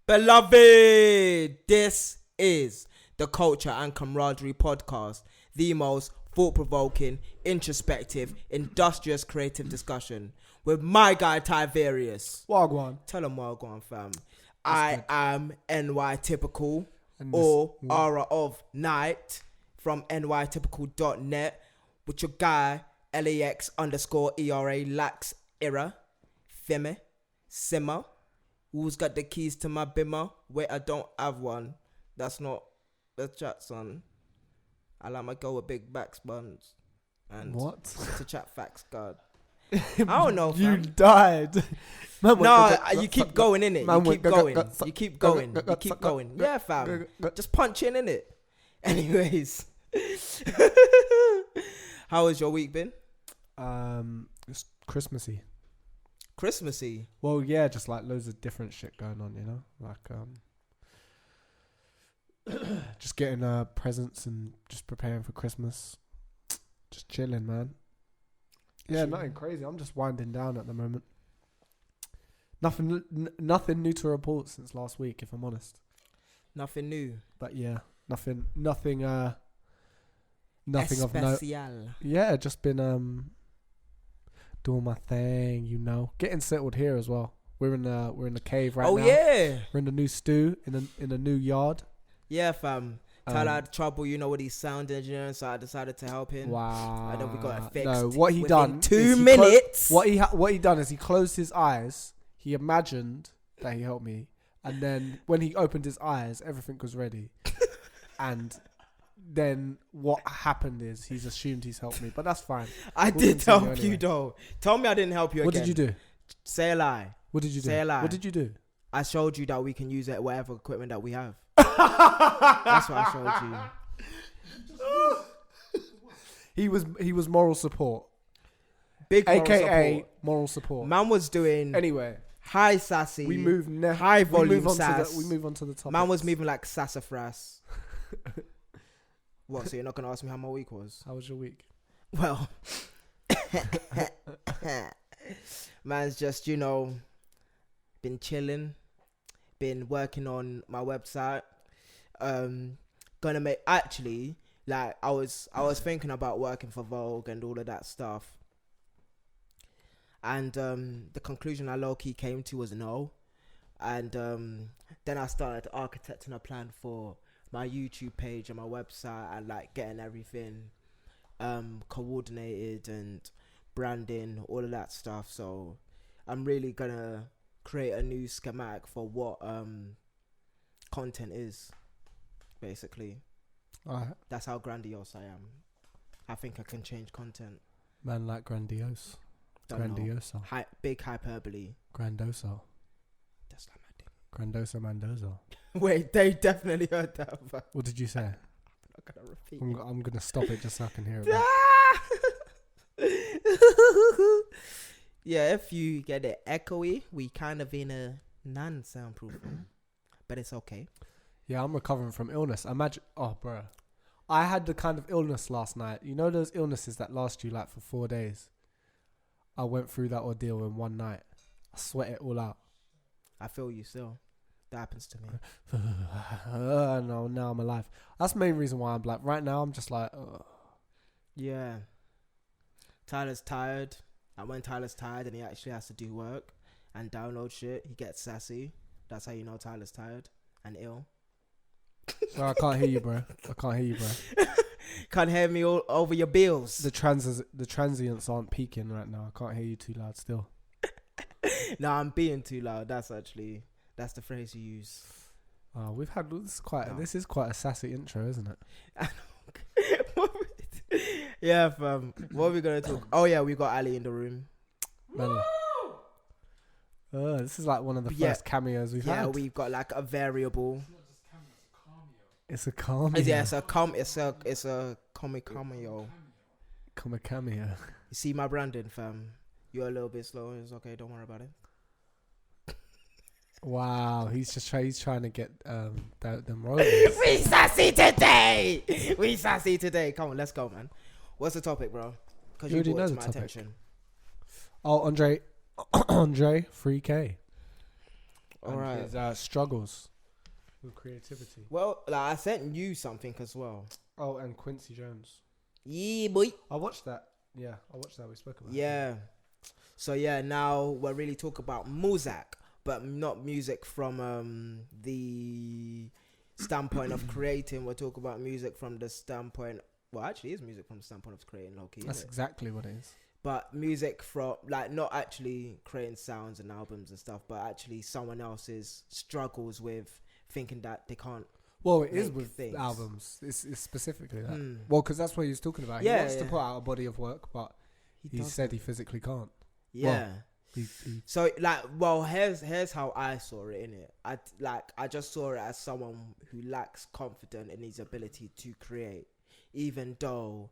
Beloved, this is the Culture and Camaraderie podcast, the most thought-provoking, introspective, industrious, creative discussion with my guy Tyvarius. Wagwan. Tell him Wagwan, fam. I am NY Typical or ARAH of Night from nytypical.net with your guy LAX_ERA Lax Era Femme Simmer. Who's got the keys to my bimmer? Wait, I don't have one. That's not the chat, son. I like my girl with big back buns. And what? To chat facts, God. I don't know, fam. You died. No, you keep going, innit? You keep going. You keep going. You keep going. Yeah, fam. Just punch in it. Anyways. How has your week been? It's Christmassy. Christmassy? Well, yeah, just like loads of different shit going on, you know? Like, just getting presents and just preparing for Christmas. Just chilling, man. Yeah, nothing crazy. I'm just winding down at the moment. Nothing new to report since last week, if I'm honest. Nothing new. But yeah, nothing of note. Yeah, just been doing my thing, you know. Getting settled here as well. We're in the cave right now. Oh yeah. We're in the new stew in a new yard. Yeah, fam. Tyler had trouble, you know, with his sound engineer, so I decided to help him. Wow. And then we got it fixed. No, what he done? 2 minutes. What he done is he closed his eyes. He imagined that he helped me, and then when he opened his eyes, everything was ready. And then what happened is he's assumed he's helped me, but that's fine. I did help you though. Tell me I didn't help you again. What did you do? Say a lie. What did you do? Say a lie. What did you do? I showed you that we can use it whatever equipment that we have. That's what I showed you. He was moral support. Big moral AKA support. Moral support. Man was doing anyway. High sassy. We move high volume sass. We move on to the topic. Man was moving like sassafras. What? So you're not gonna ask me how my week was? How was your week? Well, man's just, you know, been chilling, been working on my website. Gonna make actually like I was thinking about working for Vogue and all of that stuff. And the conclusion I low-key came to was no. And then I started architecting a plan for my YouTube page and my website and like getting everything coordinated and branding, all of that stuff. So I'm really gonna create a new schematic for what content is, basically. Alright. That's how grandiose I am. I think I can change content. Man, like grandiose. Grandioso. Big hyperbole. Grandoso. That's like my thing. Grandoso Mandoso. Wait, they definitely heard that. What did you say? I'm not going to repeat. I'm going to stop it just so I can hear it. Yeah, if you get it echoey, we kind of in a non-soundproof room. But it's okay. Yeah, I'm recovering from illness. Imagine, bro. I had the kind of illness last night. You know those illnesses that last you like for 4 days? I went through that ordeal in one night. I sweat it all out. I feel you still. That happens to me. No, now I'm alive. That's the main reason why I'm like, right now I'm just like, Yeah. Tyler's tired. And when Tyler's tired and he actually has to do work and download shit, he gets sassy. That's how you know Tyler's tired and ill. Bro, I can't hear you, bro. Can't hear me all over your bills. The transients aren't peaking right now. I can't hear you too loud still. No, I'm being too loud. That's the phrase you use. We've had this is quite a sassy intro, isn't it? Yeah, fam. What are we gonna talk? Oh yeah, we got Ali in the room. This is like one of the first cameos we've had. Yeah, we've got like a variable. It's a cameo. Yeah, it's a comic cameo. Comic cameo. You see my branding, fam. You're a little bit slow. It's okay. Don't worry about it. Wow, he's trying to get them rollers. We sassy today. Come on, let's go, man. What's the topic, bro? Because you brought it to my attention. Oh, Andre, 3K. and Alright. his struggles with creativity. Well, like I sent you something as well. Oh, and Quincy Jones. Yeah, boy. I watched that. Yeah, I watched that. We spoke about it. Yeah. So yeah, now we're really talking about music, but not music from the standpoint of creating. We're talking about music from the standpoint. Well, actually, it's music from the standpoint of creating, low-key. That's exactly what it is. But music from, like, not actually creating sounds and albums and stuff, but actually someone else's struggles with thinking that they can't. Well, it is make with things. albums. It's specifically that. Mm. Well, because that's what he was talking about. He Yeah, wants to yeah. put out a body of work, but he doesn't. said he physically can't. Yeah. He So, like, well, here's how I saw it, innit? I just saw it as someone who lacks confidence in his ability to create, even though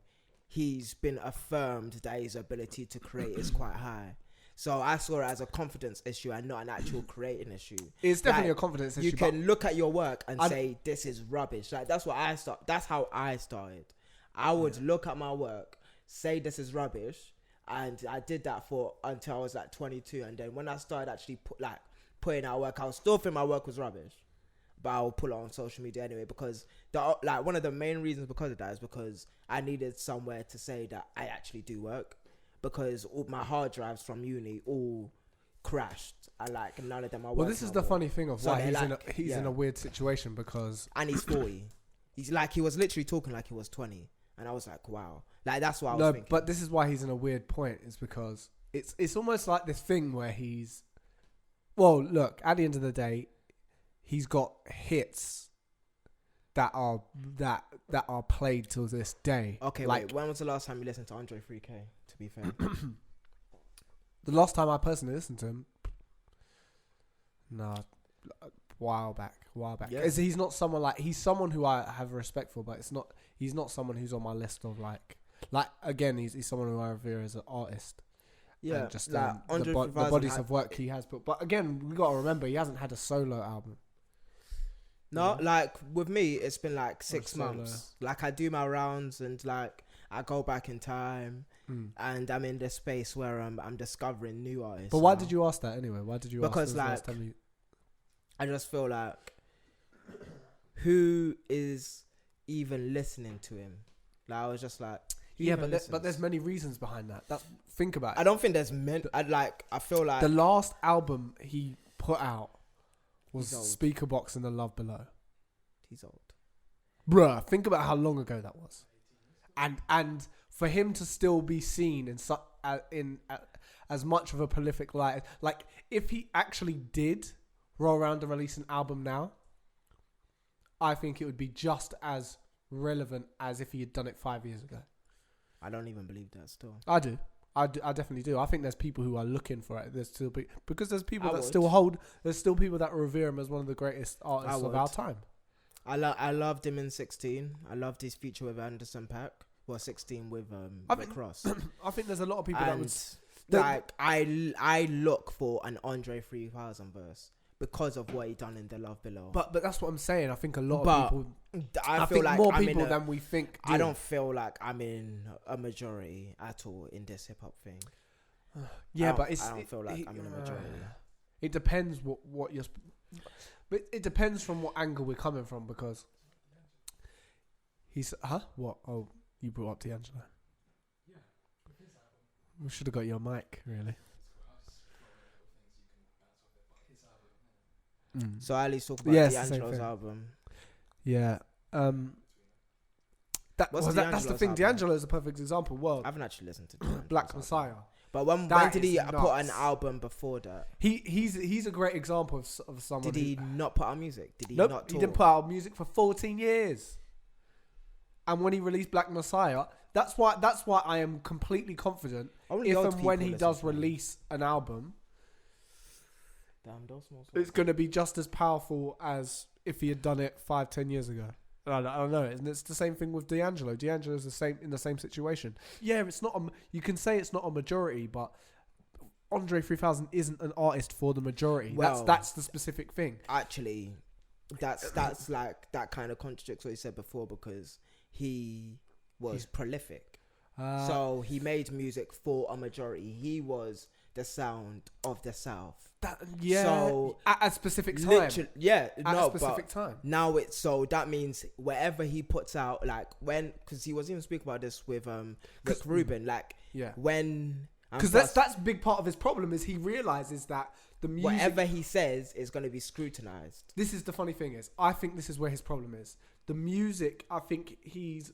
he's been affirmed that his ability to create is quite high. So I saw it as a confidence issue and not an actual creating issue. It's definitely Like, a confidence issue. You can look at your work and I- say this is rubbish. Like that's how I started. I would look at my work, say this is rubbish, and I did that for until I was like 22. And then when I started actually putting out work, I was still think my work was rubbish, but I will put it on social media anyway because one of the main reasons because of that is because I needed somewhere to say that I actually do work, because all my hard drives from uni all crashed and like none of them are working. Well, this is the funny thing of So why they're he's in a weird situation because and he's 40. He was literally talking like he was 20, and I was like, wow, like that's what I was thinking. But this is why he's in a weird point is because it's almost like this thing where well, look, at the end of the day, he's got hits that are played till this day. Okay, like, wait, when was the last time you listened to Andre 3K? To be fair, the last time I personally listened to him, a while back. Yeah. 'Cause he's not someone he's someone who I have respect for, but he's not someone who's on my list of like again, he's someone who I revere as an artist. yeah, And just like Andre the 3000 bodies of work he has put. But again, we got to remember he hasn't had a solo album. No, like with me, it's been like Or 6 solo. months. Like I do my rounds and like I go back in time, and I'm in this space where I'm discovering new artists. But why now. did you ask that anyway? Why did you Because, ask the last like, time you... I just feel like who is even listening to him? Like I was just like, who Yeah, even but there's many reasons behind that. Think about it. I don't think there's I feel like The last album he put out was He's old. Speaker Box and The Love Below. he's old. Bruh, think about how long ago that was. And for him to still be seen in as much of a prolific light, like if he actually did roll around and release an album now, I think it would be just as relevant as if he had done it 5 years ago. I don't even believe that still. I do. I definitely do. I think there's people who are looking for it. There's still because there's people I that would. still hold. There's still people that revere him as one of the greatest artists of would. our time. I loved him in 16. I loved his feature with Anderson .Paak. Well, 16 with Rick Ross. I think there's a lot of people that And would. like I look for an Andre 3000 verse because of what he done in The Love Below. But that's what I'm saying. I think a lot But of people. I feel think like more I'm people in a, than we think. Do. I don't feel like I'm in a majority at all in this hip hop thing. Yeah, I but it's. I don't feel like I'm in a majority. It depends what you're. But it depends from what angle we're coming from because. He's what? Oh, you brought up D'Angelo. Yeah. We should have got your mic, really. So at least talk about Yeah, it's the same D'Angelo's thing. album. Yeah. That's What's the thing. D'Angelo's D'Angelo is a perfect example. Well, I haven't actually listened to D'Angelo's Black album. Messiah. But when That did he is put an nuts. album before that? He's a great example of someone. Did he not put out music? Did he Nope, not he tour? didn't put out music for 14 years. And when he released Black Messiah, that's why I am completely confident Only if old and when people he listen does to him. release an album, Damn, those small songs. it's going to be just as powerful as if he had done it 5-10 years ago. I don't know, and it's the same thing with D'Angelo. D'Angelo's in the same situation. Yeah, it's not. You can say it's not a majority, but Andre 3000 isn't an artist for the majority. Well, that's the specific thing. Actually, that's like that kind of contradicts what you said before because he was prolific. So he made music for a majority. He was the sound of the South. So at a specific time. At a specific time. Now so that means wherever he puts out, like because he was even speaking about this with Rick Rubin, like when. Because that's a big part of his problem is he realizes that the music, whatever he says is going to be scrutinized. This is the funny thing is, I think this is where his problem is. The music, I think he's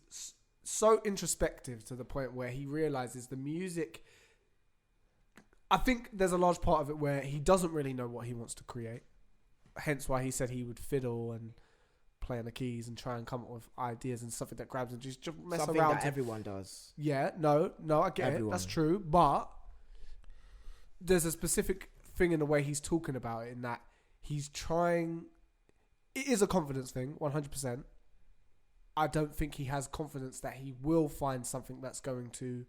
so introspective to the point where he realizes the music. I think there's a large part of it where he doesn't really know what he wants to create. Hence why he said he would fiddle and play on the keys and try and come up with ideas and something that grabs and just mess something around. That everyone does. Yeah, no, I get it. That's true. But there's a specific thing in the way he's talking about it in that he's trying. It is a confidence thing, 100%. I don't think he has confidence that he will find something that's going to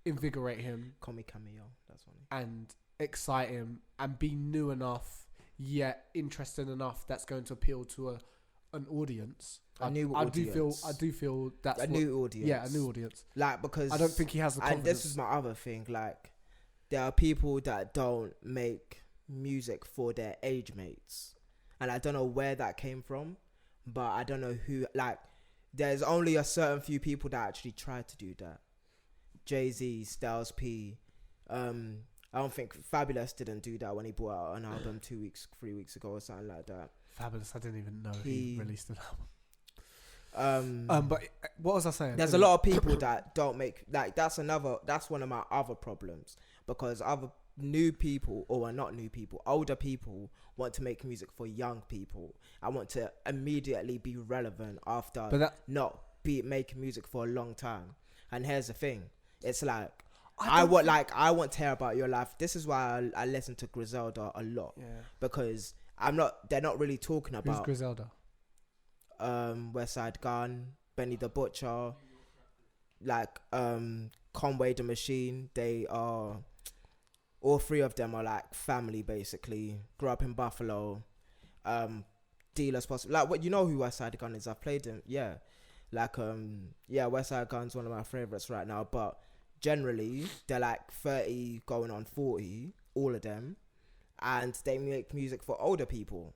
invigorate him. Call me Cameo. That's funny. And excite him and be new enough, yet interesting enough that's going to appeal to an audience. I do feel that's a new audience. Yeah, a new audience. Like, because I don't think he has the confidence. And this is my other thing. Like, there are people that don't make music for their age mates, and I don't know where that came from, but I don't know who. Like, there's only a certain few people that actually try to do that. Jay-Z, Styles P. I don't think Fabulous didn't do that when he brought out an album 3 weeks ago or something like that. Fabulous, I didn't even know he released an album. But what was I saying? There's a lot of people that don't make, like, that's one of my other problems, because other new people, or not new people, older people want to make music for young people. I want to immediately be relevant after not be making music for a long time. And here's the thing, it's like, I want to hear about your life. This is why I listen to Griselda a lot, because they're not really talking about. Who's Griselda? Westside Gun, Benny the Butcher, like Conway the Machine. They are, all three of them are like family basically. Grew up in Buffalo. Dealers possible. Like, what, you know who Westside Gun is? I've played him. Yeah, like Westside Gun's one of my favorites right now. But generally, they're like 30 going on 40, all of them, and they make music for older people.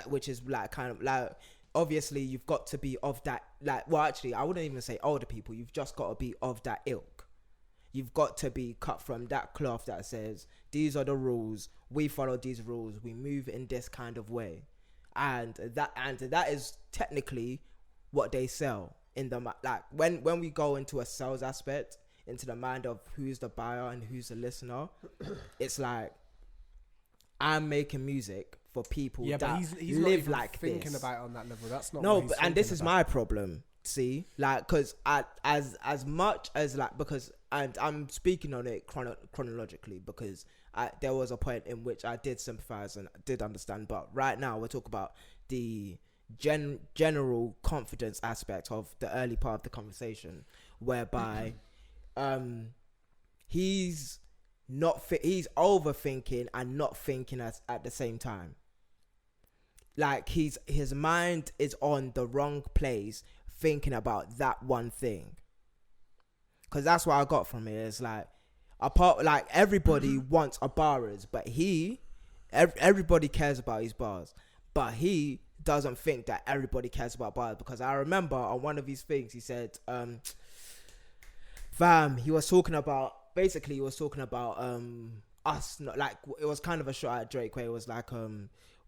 Which is like kind of like, obviously you've got to be of that, like, well, actually I wouldn't even say older people. You've just got to be of that ilk. You've got to be cut from that cloth that says, these are the rules, we follow these rules, we move in this kind of way, and that is technically what they sell in the, like, when we go into a sales aspect, into the mind of who's the buyer and who's the listener, it's like, I'm making music for people that he's live not even like thinking this. about it on that level. That's not. No, and this is my problem. See, like, because as much as, like, because, and I'm speaking on it chronologically, because there was a point in which I did sympathize and did understand, but right now we're talking about the general confidence aspect of the early part of the conversation, whereby he's overthinking and not thinking at the same time. Like, his mind is on the wrong place, thinking about that one thing. Because that's what I got from it. It's like, like, everybody wants a barers, but everybody cares about his bars, but he doesn't think that everybody cares about bars. Because I remember on one of his things, he said, he was talking about us, not like, it was kind of a shot at Drake where it was like,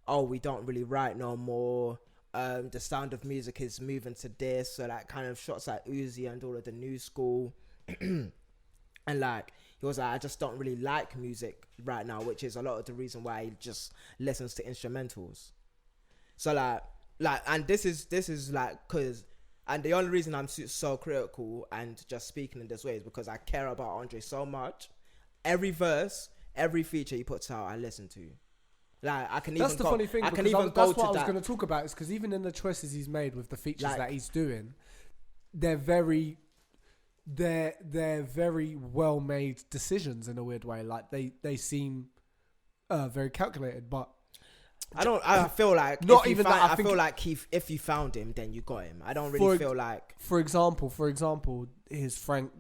oh, we don't really write no more, the sound of music is moving to this, so like kind of shots like Uzi and all of the new school. And like, he was like, I just don't really like music right now, which is a lot of the reason why he just listens to instrumentals. So like, and this is like, cause, and the only reason I'm so critical and just speaking in this way is because I care about Andre so much. Every verse, every feature he puts out, I listen to. Like, I can that's even the go, funny thing. I can even that's go what to I was that. going to talk about, is because even in the choices he's made with the features Like, that he's doing, they're very well made decisions in a weird way. Like, they seem very calculated, but I feel like not even that. I feel like if you found him, then you got him. I don't really feel like. For example, his Frank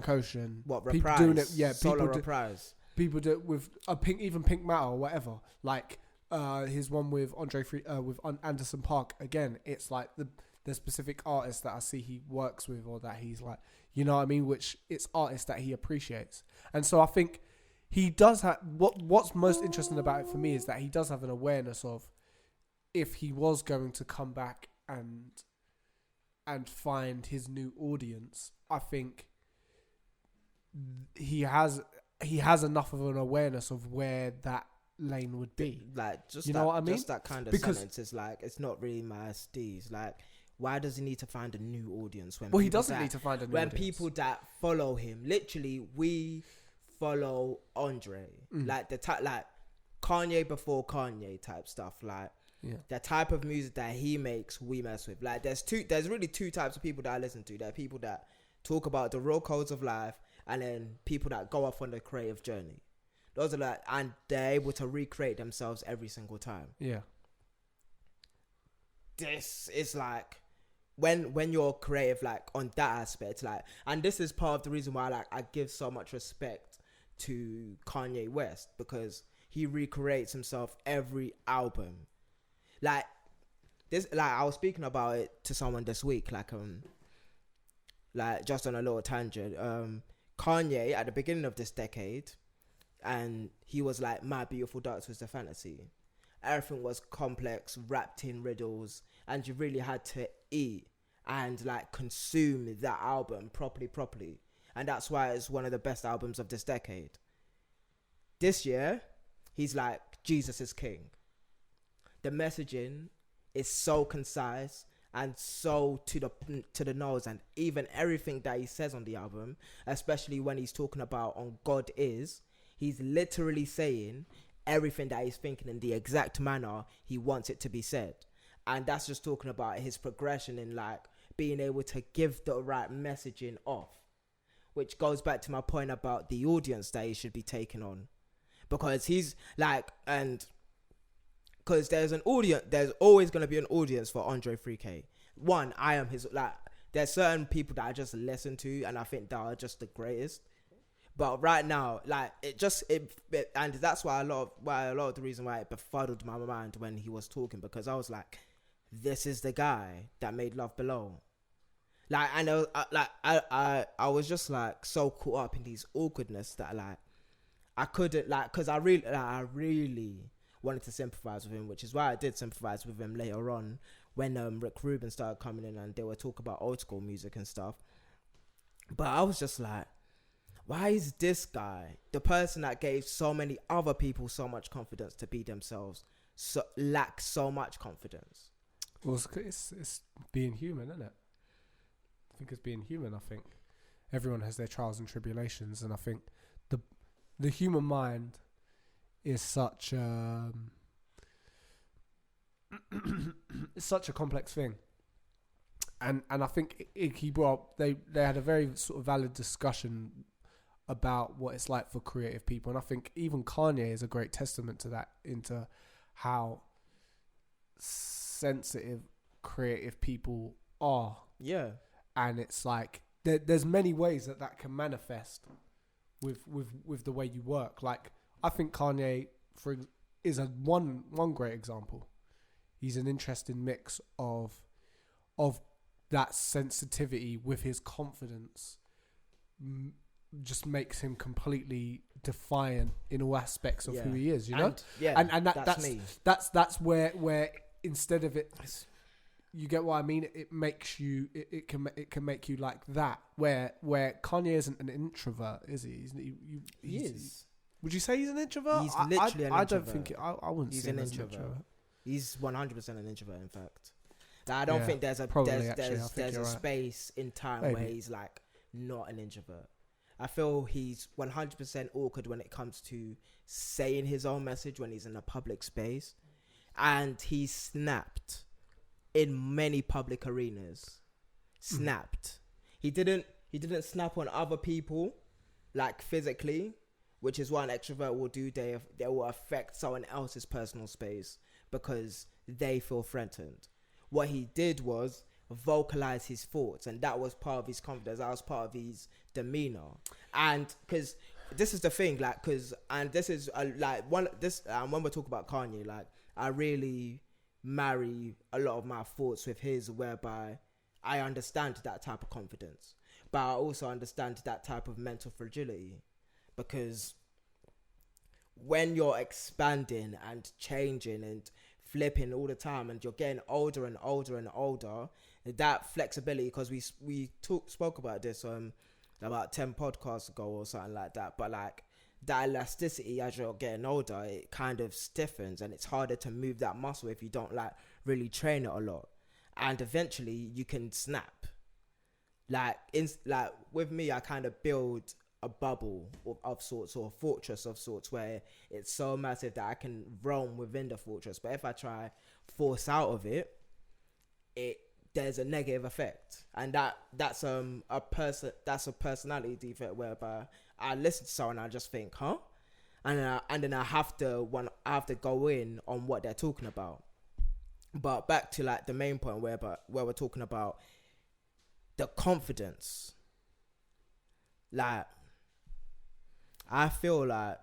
Ocean. What, people Reprise? doing it, Solo Reprise. people do it with a Pink Matter or whatever. Like his one with Anderson Park. Again, it's like the specific artists that I see he works with, or that he's like, you know what I mean? Which it's artists that he appreciates. And so I think he does have, what's most interesting about it for me is that he does have an awareness of, if he was going to come back and find his new audience, I think he has enough of an awareness of where that lane would be. Like, just you that, know what I mean? Just that kind of sentence is like, it's not really my steez. Like, why does he need to find a new audience when? Well, he doesn't need to find a new audience. When people that follow him, literally, we follow Andre, like like Kanye before Kanye type stuff, like. Yeah. The type of music that he makes, we mess with. Like, there's really two types of people that I listen to. There are people that talk about the real codes of life, and then people that go off on the creative journey. Those are like, and they're able to recreate themselves every single time. Yeah. This is like, when you're creative, like, on that aspect, like, and this is part of the reason why, like, I give so much respect to Kanye West, because he recreates himself every album. Like this, like I was speaking about it to someone this week, like just on a little tangent. Kanye at the beginning of this decade, and he was like, "My Beautiful Dark Twisted Fantasy." Everything was complex, wrapped in riddles, and you really had to eat and like consume that album properly, and that's why it's one of the best albums of this decade. This year, he's like, Jesus is King. The messaging is so concise and so to the nose, and even everything that he says on the album, especially when he's talking about on God Is, he's literally saying everything that he's thinking in the exact manner he wants it to be said. And that's just talking about his progression in like being able to give the right messaging off, which goes back to my point about the audience that he should be taking on, because he's like, and because there's always going to be an audience for Andre 3K. One, I am his, like, there's certain people that I just listen to and I think that are just the greatest. But right now, like, and that's why a lot of the reason why it befuddled my mind when he was talking, because I was like, this is the guy that made Love Below. Like, I know, I was just like so caught up in these awkwardness that like I couldn't, like, because I really wanted to sympathize with him, which is why I did sympathize with him later on when Rick Rubin started coming in and they were talking about old school music and stuff. But I was just like, why is this guy, the person that gave so many other people so much confidence to be themselves, lack so much confidence? Well, it's being human, isn't it? I think it's being human. I think everyone has their trials and tribulations, and I think the human mind is such it's such a complex thing, and I think he brought up, they had a very sort of valid discussion about what it's like for creative people, and I think even Kanye is a great testament to that, into how sensitive creative people are. Yeah, and it's like there's many ways that can manifest with the way you work. Like, I think Kanye is one great example. He's an interesting mix of that sensitivity with his confidence. Just makes him completely defiant in all aspects of who he is, you know. And that's where instead of it, you get what I mean. It makes you. It can make you like that. Where Kanye isn't an introvert, is he? He is. Would you say he's an introvert? He's literally an introvert. I don't think it. I wouldn't he's say an he's introvert. an introvert. He's 100% an introvert. In fact, like, I don't think there's a space in time where he's like not an introvert. I feel he's 100% awkward when it comes to saying his own message when he's in a public space, and he snapped in many public arenas. Snapped. He didn't snap on other people, like physically, which is what an extrovert will do. They will affect someone else's personal space because they feel threatened. What he did was vocalize his thoughts, and that was part of his confidence. That was part of his demeanor. And because this is the thing, like, and this is like when we're talking about Kanye, like, I really marry a lot of my thoughts with his, whereby I understand that type of confidence, but I also understand that type of mental fragility, because when you're expanding and changing and flipping all the time, and you're getting older and older and older, that flexibility, because we spoke about this about 10 podcasts ago or something like that, but like that elasticity, as you're getting older, it kind of stiffens, and it's harder to move that muscle if you don't like really train it a lot, and eventually you can snap. Like with me, I kind of build a bubble of sorts, or a fortress of sorts, where it's so massive that I can roam within the fortress, but if I try force out of it, there's a negative effect, and that's a personality defect, whereby I listen to someone and I just think, huh, and then I have to go in on what they're talking about. But back to like the main point, where we're talking about the confidence, like I feel like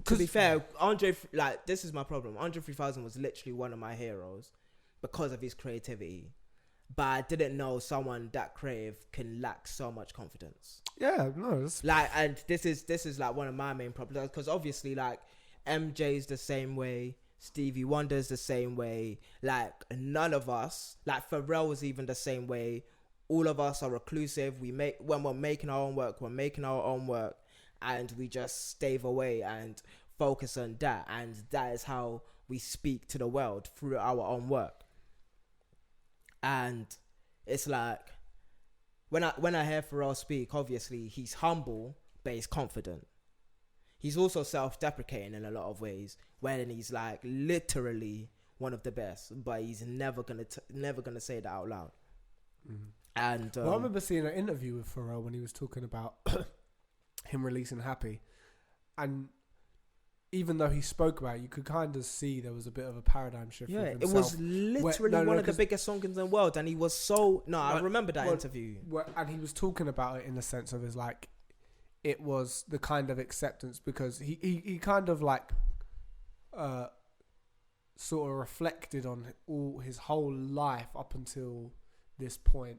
to be fair, Andre, like, this is my problem. Andre 3000 was literally one of my heroes because of his creativity, but I didn't know someone that creative can lack so much confidence. Yeah, no, it's like, and this is like one of my main problems, because obviously, like, MJ's the same way, Stevie Wonder's the same way, like, none of us, like, Pharrell was even the same way. All of us are reclusive. When we're making our own work, and we just stave away and focus on that, and that is how we speak to the world, through our own work. And it's like, when I hear Pharrell speak, obviously he's humble, but he's confident. He's also self-deprecating in a lot of ways, when he's like literally one of the best, but he's never gonna say that out loud. Mm-hmm. And I remember seeing an interview with Pharrell when he was talking about him releasing Happy, and even though he spoke about it, you could kind of see there was a bit of a paradigm shift. Yeah, with it was literally one of the biggest songs in the world, and he was so... No, I remember that interview. And he was talking about it in the sense of, his like, it was the kind of acceptance, because he kind of like sort of reflected on his whole life up until this point,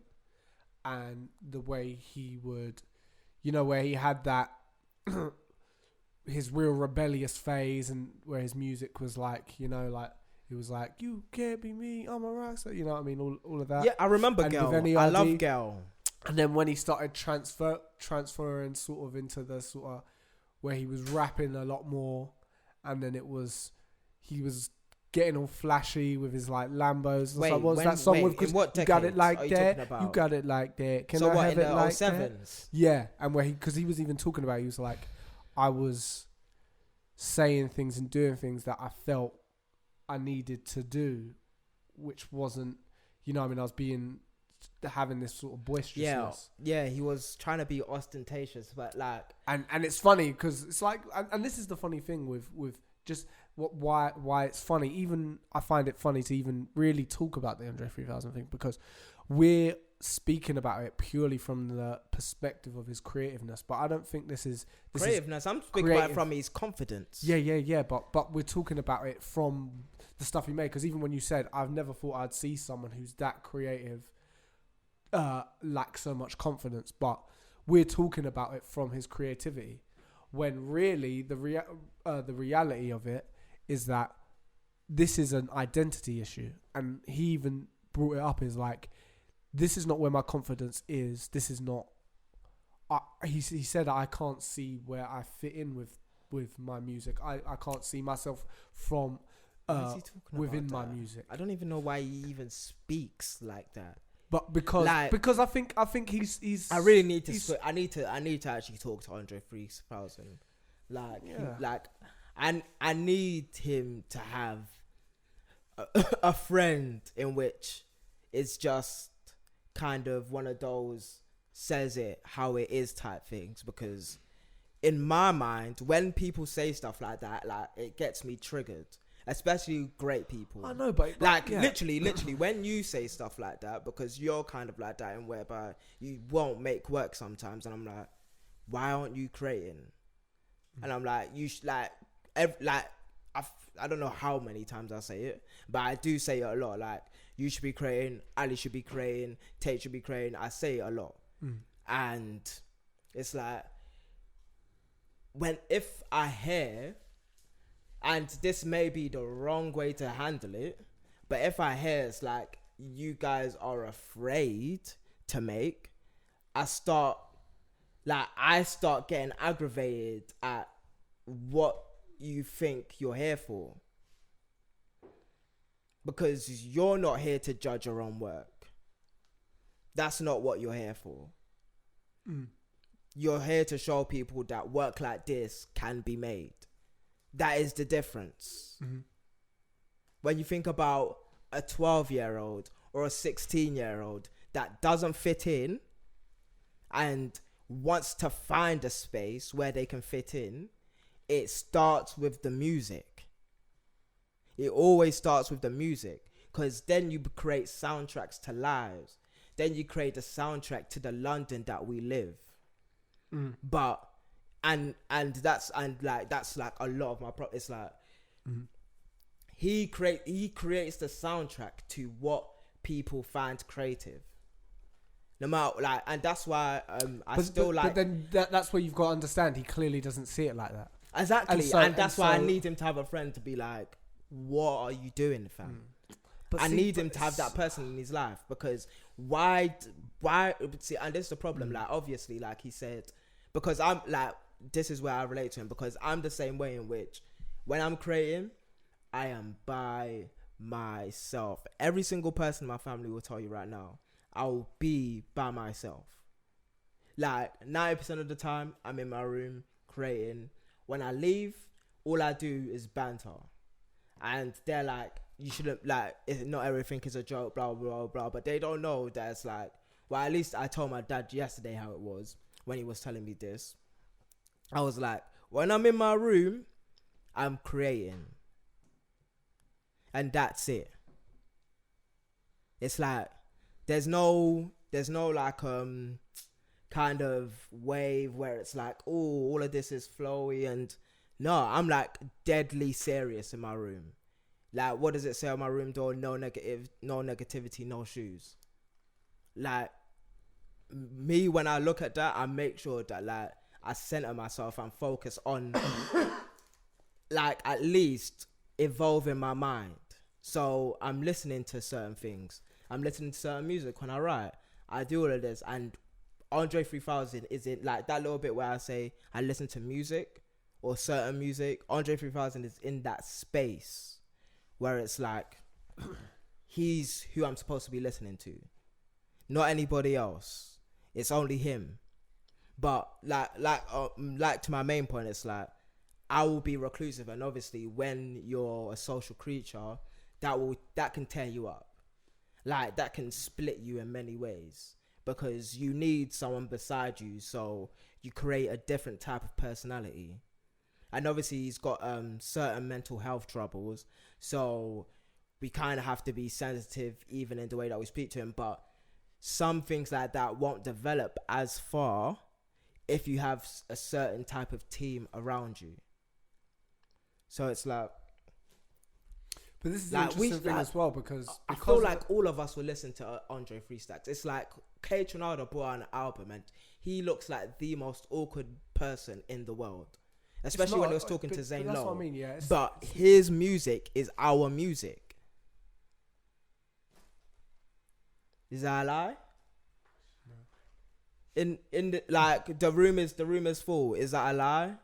and the way he would, where he had that his real rebellious phase, and where his music was like, like, it was like, you can't be me, I'm a rock star, you know what I mean, all of that. Yeah, I remember and Girl. I love Girl. And then when he started transferring sort of into the sort of where he was rapping a lot more, and then he was getting all flashy with his like Lambos. Wait, like, what's that song with? In what you got it like you that. You got it like that. Can so I what, have in it the like 07s? that? Yeah, and where because he was even talking about, he was like, I was saying things and doing things that I felt I needed to do, which wasn't, I mean, I was having this sort of boisterousness. Yeah, he was trying to be ostentatious, but like, and it's funny because it's like, and this is the funny thing with just why it's funny. Even I find it funny to even really talk about the Andre 3000 thing, because we're speaking about it purely from the perspective of his creativeness, but I don't think this is creativeness. I'm speaking about it from his confidence. Yeah. But we're talking about it from the stuff he made, because even when you said, I've never thought I'd see someone who's that creative lack so much confidence, but we're talking about it from his creativity, when really the reality of it is that this is an identity issue. And he even brought it up as like, this is not where my confidence is. This is not. He said, I can't see where I fit in with my music. I can't see myself from within my music. I don't even know why he even speaks like that. But because I think he's I really need to I need to actually talk to Andre 3000. Like, yeah. I need him to have a friend in which it's just kind of one of those says it how it is type things, because in my mind, when people say stuff like that, like, it gets me triggered. especially great people. I know, but Like yeah. literally, when you say stuff like that, because you're kind of like that, and whereby you won't make work sometimes, and I'm like, why aren't you creating? And I'm like, I don't know how many times I say it, but I do say it a lot. Like, you should be creating, Ali should be creating, Tate should be creating. I say it a lot, and it's like, if I hear, and this may be the wrong way to handle it, but if I hear it's like you guys are afraid to make, I start getting aggravated at what you think you're here for, because you're not here to judge your own work. That's not what you're here for. You're here to show people that work like this can be made. That is the difference. When you think about a 12-year-old or a 16-year-old that doesn't fit in and wants to find a space where they can fit in, it starts with the music. It always starts with the music, because then you create soundtracks to lives. Then you create a soundtrack to the London that we live. But and that's like a lot of my it's like he creates the soundtrack to what people find creative. No matter, like, and that's why but then that's where you've got to understand he clearly doesn't see it like that. Exactly, and that's why I need him to have a friend to be like, what are you doing, fam? But I need him to have that person in his life, because why see, and this is the problem, like, obviously, like he said, because I'm like, this is where I relate to him, because I'm the same way, in which when I'm creating, I am by myself. Every single person in my family will tell you right now, I'll be by myself. Like 90% of the time, I'm in my room creating. When I leave, all I do is banter, and they're like, you shouldn't, like, not everything is a joke, blah blah blah. But they don't know that it's like, well, at least I told my dad yesterday how it was when he was telling me this. I was like, when I'm in my room, I'm creating, and that's it. It's like there's no like kind of wave where it's like, oh, all of this is flowy, and no, I'm like deadly serious in my room. Like, what does it say on my room door? No negativity, no shoes. Like, me, when I look at that, I make sure that, like, I center myself and focus on like at least evolving my mind. So I'm listening to certain things. I'm listening to certain music when I write. I do all of this, and Andre 3000 is it like that little bit where I say I listen to music or certain music. Andre 3000 is in that space where it's like he's who I'm supposed to be listening to, not anybody else. It's only him. But like to my main point, it's like I will be reclusive, and obviously when you're a social creature, that can tear you up. Like, that can split you in many ways, because you need someone beside you, so you create a different type of personality. And obviously he's got certain mental health troubles, so we kind of have to be sensitive even in the way that we speak to him. But some things like that won't develop as far if you have a certain type of team around you. So it's like, but this is like, the interesting thing as well, because I feel like all of us will listen to Andre 3 Stacks. It's like Camaraderie brought out an album, and he looks like the most awkward person in the world, especially when he was talking to Zayn Lowe. That's what I mean, yeah. But his music is our music. Is that a lie? No. In the, like, the room is full. Is that a lie?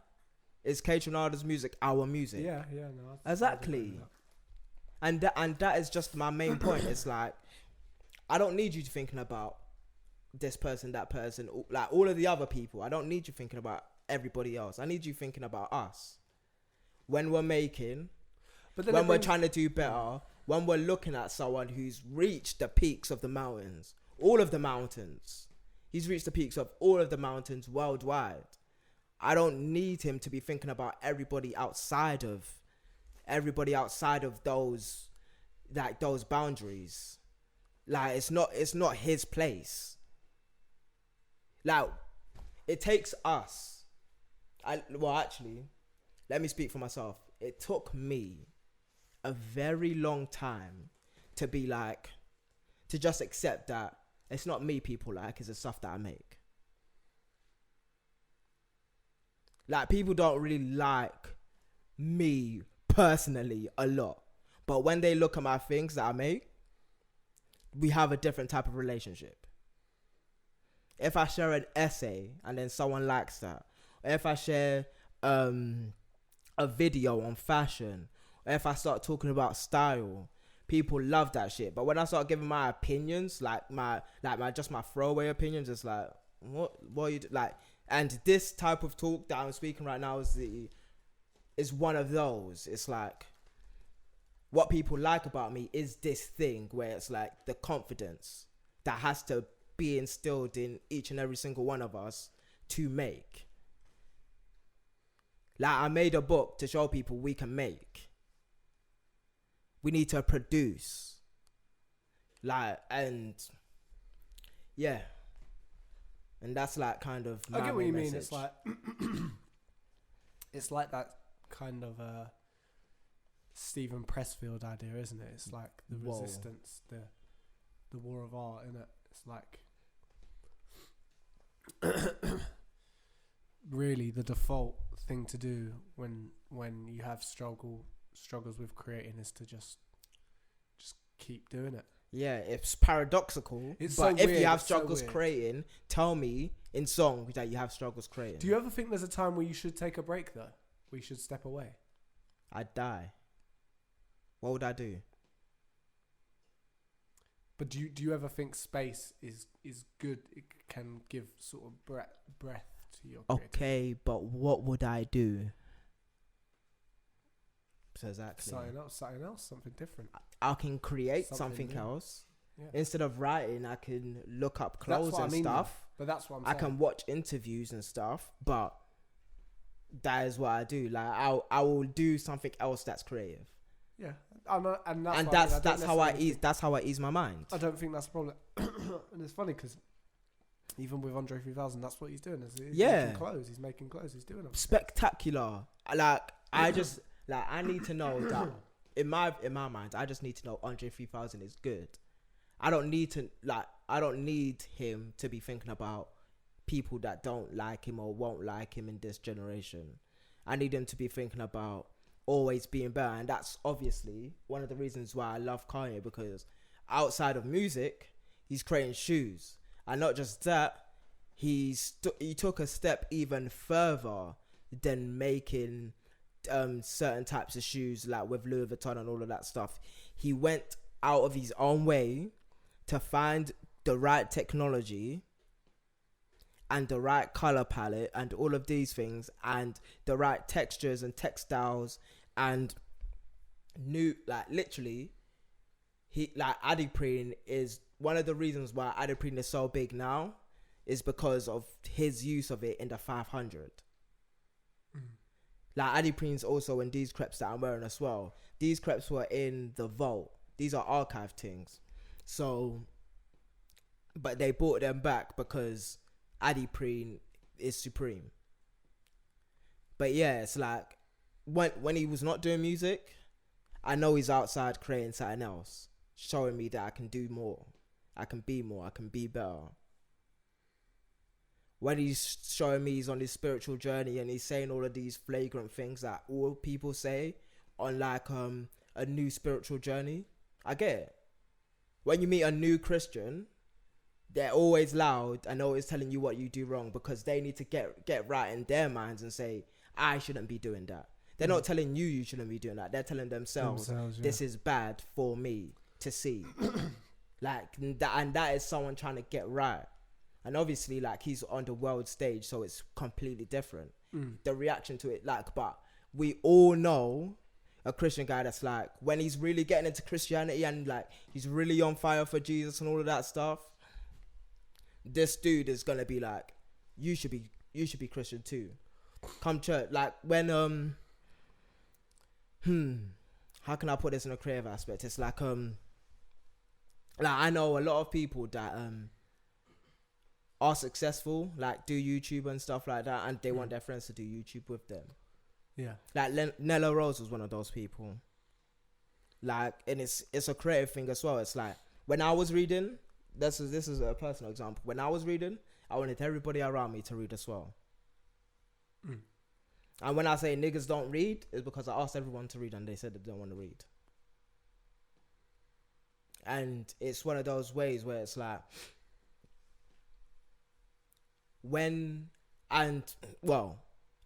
Is Camaradrie's music our music? Yeah, no. Exactly. And that is just my main point. It's like, I don't need you thinking about this person, that person, like all of the other people. I don't need you thinking about everybody else. I need you thinking about us. When we're making, when we're trying to do better, when we're looking at someone who's reached the peaks of the mountains, all of the mountains. He's reached the peaks of all of the mountains worldwide. I don't need him to be thinking about everybody outside of everybody outside of those boundaries. Like it's not his place. Like it takes us. Actually, let me speak for myself. It took me a very long time to be like, to just accept that it's not me people like, it's the stuff that I make. Like, people don't really like me personally a lot. But when they look at my things that I make, we have a different type of relationship. If I share an essay and then someone likes that, or if I share a video on fashion, or if I start talking about style, people love that shit. But when I start giving my opinions, like my throwaway opinions, it's like, what are you like? And this type of talk that I'm speaking right now is one of those. It's like, what people like about me is this thing where it's like the confidence that has to be instilled in each and every single one of us to make. Like, I made a book to show people we can make. We need to produce. Like, and yeah. And that's like kind of my I get what you message. mean. It's like it's like that kind of Stephen Pressfield idea, isn't it? It's like the resistance, the war of art, isn't it? It's like really the default thing to do when you have struggles with creating is to just keep doing it. Yeah, it's paradoxical. It's but so if weird, you have it's so struggles weird. creating, tell me in song that you have struggles creating. Do you ever think there's a time where you should take a break though? We should step away. I'd die. What would I do? But do you ever think space is good? It can give sort of breath to your creativity? Okay, but what would I do? So exactly. Something else, something different. I can create Something something new. else. Yeah. Instead of writing, I can look up That's clothes what I and mean, stuff. But that's what I'm I saying. can watch interviews and stuff, but that is what I do. Like, I will do something else that's creative. Yeah, and That's how I ease my mind. I don't think that's a problem. And it's funny because even with Andre 3000, that's what he's doing. He's making clothes. He's making clothes. He's doing them. Spectacular. Like, I just like, I need to know that in my mind, I just need to know Andre 3000 is good. I don't need him to be thinking about people that don't like him or won't like him in this generation. I need him to be thinking about always being better. And that's obviously one of the reasons why I love Kanye, because outside of music, he's creating shoes. And not just that, he took a step even further than making certain types of shoes, like with Louis Vuitton and all of that stuff. He went out of his own way to find the right technology and the right color palette and all of these things and the right textures and textiles and new, like, literally, Adiprene is one of the reasons why Adiprene is so big now, is because of his use of it in the 500. Like, Adiprene's also in these crepes that I'm wearing as well. These crepes were in the vault. These are archive things. So, but they brought them back because Adiprene is supreme. But yeah, it's like, when he was not doing music, I know he's outside creating something else, showing me that I can do more. I can be more. I can be better. When he's showing me he's on his spiritual journey and he's saying all of these flagrant things that all people say on like a new spiritual journey, I get it. When you meet a new Christian, they're always loud and always telling you what you do wrong because they need to get right in their minds and say, I shouldn't be doing that. They're not telling you shouldn't be doing that. They're telling themselves this is bad for me to see. Like, that is someone trying to get right. And obviously, like, he's on the world stage, so it's completely different. The reaction to it, like, but we all know a Christian guy that's like, when he's really getting into Christianity and like he's really on fire for Jesus and all of that stuff, this dude is gonna be like, you should be Christian too. Come church. Like, when how can I put this in a creative aspect? It's like I know a lot of people that are successful, like do YouTube and stuff like that, and they want their friends to do YouTube with them. Yeah. Like Nella Rose was one of those people. Like, and it's a creative thing as well. It's like when I was reading, this is a personal example. When I was reading, I wanted everybody around me to read as well. And when I say niggas don't read, it's because I asked everyone to read and they said they don't want to read. And it's one of those ways where it's like,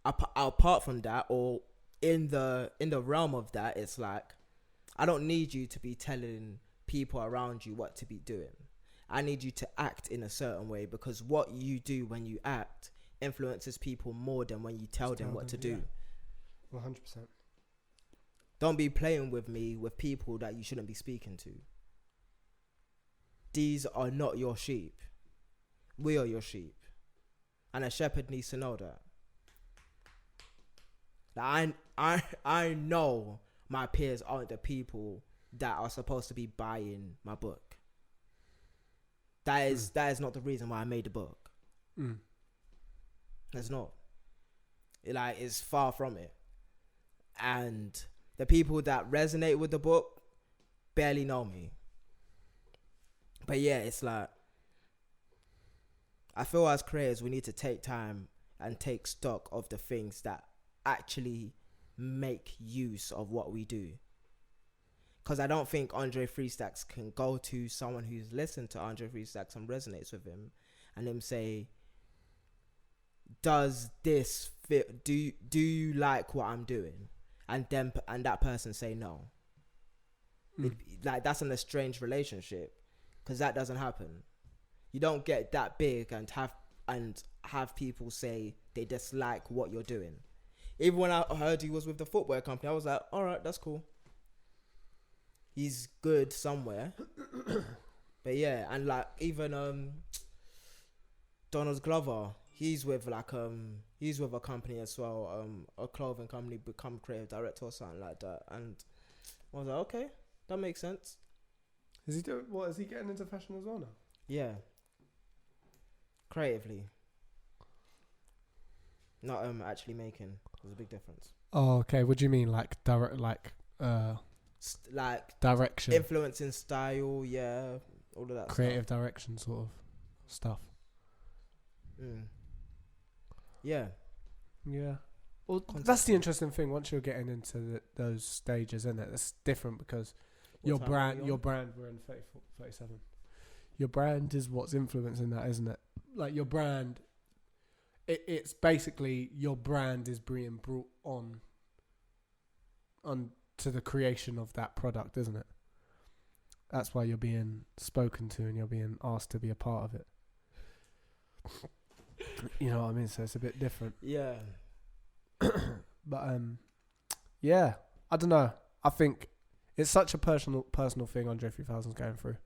apart from that, or in the realm of that, it's like, I don't need you to be telling people around you what to be doing. I need you to act in a certain way, because what you do when you act influences people more than when you tell them what to do. 100%. Don't be playing with me with people that you shouldn't be speaking to. These are not your sheep. We are your sheep. And a shepherd needs to know that. Like, I know my peers aren't the people that are supposed to be buying my book. That is not the reason why I made the book. It's not. It's far from it. And the people that resonate with the book barely know me. But yeah, it's like, I feel as creators, we need to take time and take stock of the things that actually make use of what we do. Because I don't think Andre 3 Stacks can go to someone who's listened to Andre 3 Stacks and resonates with him and him say, does this fit? Do you like what I'm doing? And that person say no. That's an estranged relationship, because that doesn't happen. You don't get that big and have people say they dislike what you're doing. Even when I heard he was with the footwear company, I was like, all right, that's cool. He's good somewhere. But yeah, and like even Donald Glover, he's with a company as well, a clothing company, become creative director or something like that. And I was like, okay, that makes sense. Is he getting into fashion as well now? Yeah. Creatively. Not actually making. There's a big difference. Oh, okay. What do you mean, like direct, direction, influencing style? Yeah, all of that. Creative direction, sort of stuff. Yeah. Yeah. Well, that's the interesting thing. Once you're getting into those stages, isn't it? It's different because your brand. We're in 37. Your brand is what's influencing that, isn't it? Like your brand. It's basically your brand is being brought on to the creation of that product, isn't it? That's why you're being spoken to and you're being asked to be a part of it. You know what I mean? So it's a bit different. Yeah. But yeah, I don't know. I think it's such a personal thing Andre 3000's going through.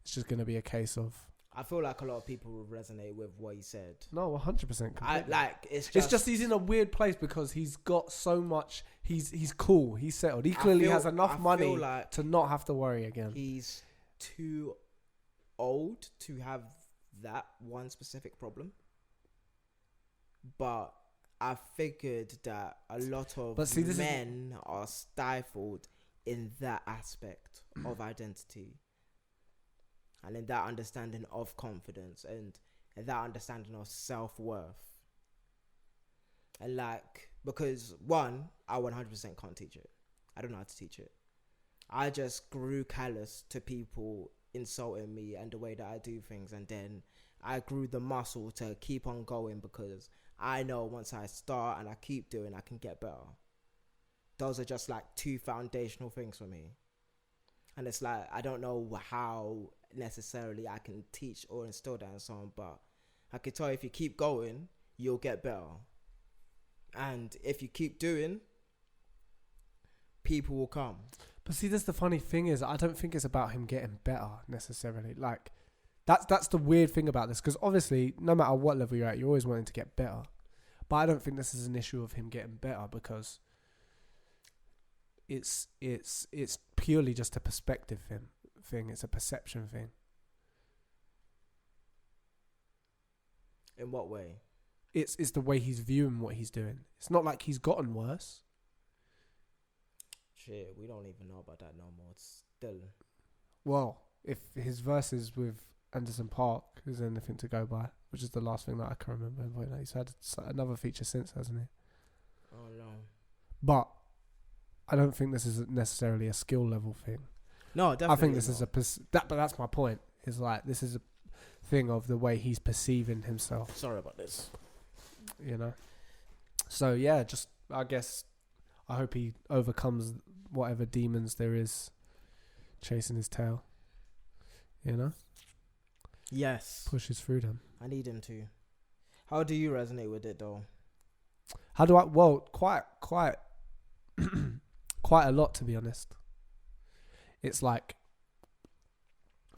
It's just going to be a case of. I feel like a lot of people will resonate with what he said. No, 100%. It's just he's in a weird place because he's got so much. He's cool. He's settled. He clearly has enough money to not have to worry again. He's too old to have that one specific problem. But I figured that a lot of men are stifled in that aspect of identity. And in that understanding of confidence and in that understanding of self-worth. And because one, I 100% can't teach it. I don't know how to teach it. I just grew callous to people insulting me and the way that I do things. And then I grew the muscle to keep on going because I know once I start and I keep doing, I can get better. Those are just two foundational things for me. And it's I don't know how necessarily I can teach or instill that in someone, but I can tell you if you keep going, you'll get better. And if you keep doing, people will come. But see, that's the funny thing is, I don't think it's about him getting better necessarily. That's the weird thing about this, because obviously, no matter what level you're at, you're always wanting to get better. But I don't think this is an issue of him getting better, because it's purely just a perspective thing. It's a perception thing. In what way? It's the way he's viewing what he's doing. It's not like he's gotten worse. Shit, we don't even know about that no more. It's still. Well, if his verses with Anderson .Paak is anything to go by, which is the last thing that I can remember. But he's had another feature since, hasn't he? Oh no. But I don't think this is necessarily a skill level thing. No, definitely. I think this is but that's my point. Is like this is a thing of the way he's perceiving himself. Sorry about this. You know. So yeah, just I guess I hope he overcomes whatever demons there is chasing his tail. You know. Yes. Pushes through them. I need him to. How do you resonate with it though? How do I? Well, quite quite a lot, to be honest. It's like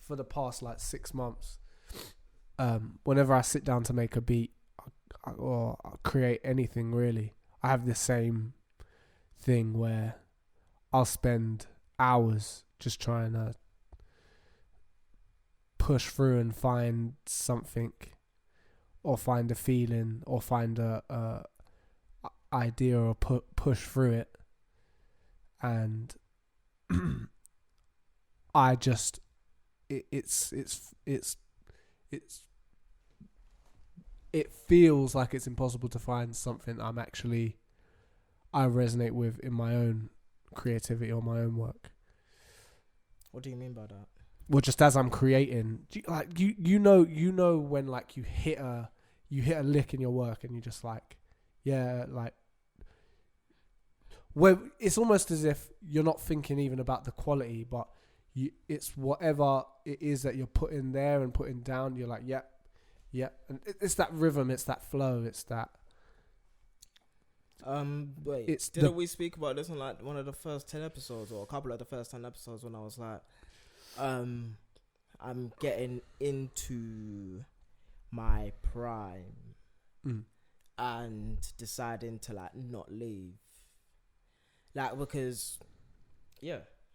for the past 6 months, whenever I sit down to make a beat or create anything really, I have this same thing where I'll spend hours just trying to push through and find something, or find a feeling, or find a idea, or push through it, and I just it feels like it's impossible to find something I resonate with in my own creativity or my own work. What do you mean by that? Well, just as I'm creating, like you know when like you hit a lick in your work and you just like, yeah, like, where it's almost as if you're not thinking even about the quality, but it's whatever it is that you're putting there and putting down. You're like, yep, and it's that rhythm, it's that flow, it's that. Wait, didn't we speak about this on like one of the first 10 episodes, or a couple of the first 10 episodes, when I was like, I'm getting into my prime and deciding to like not leave, like, because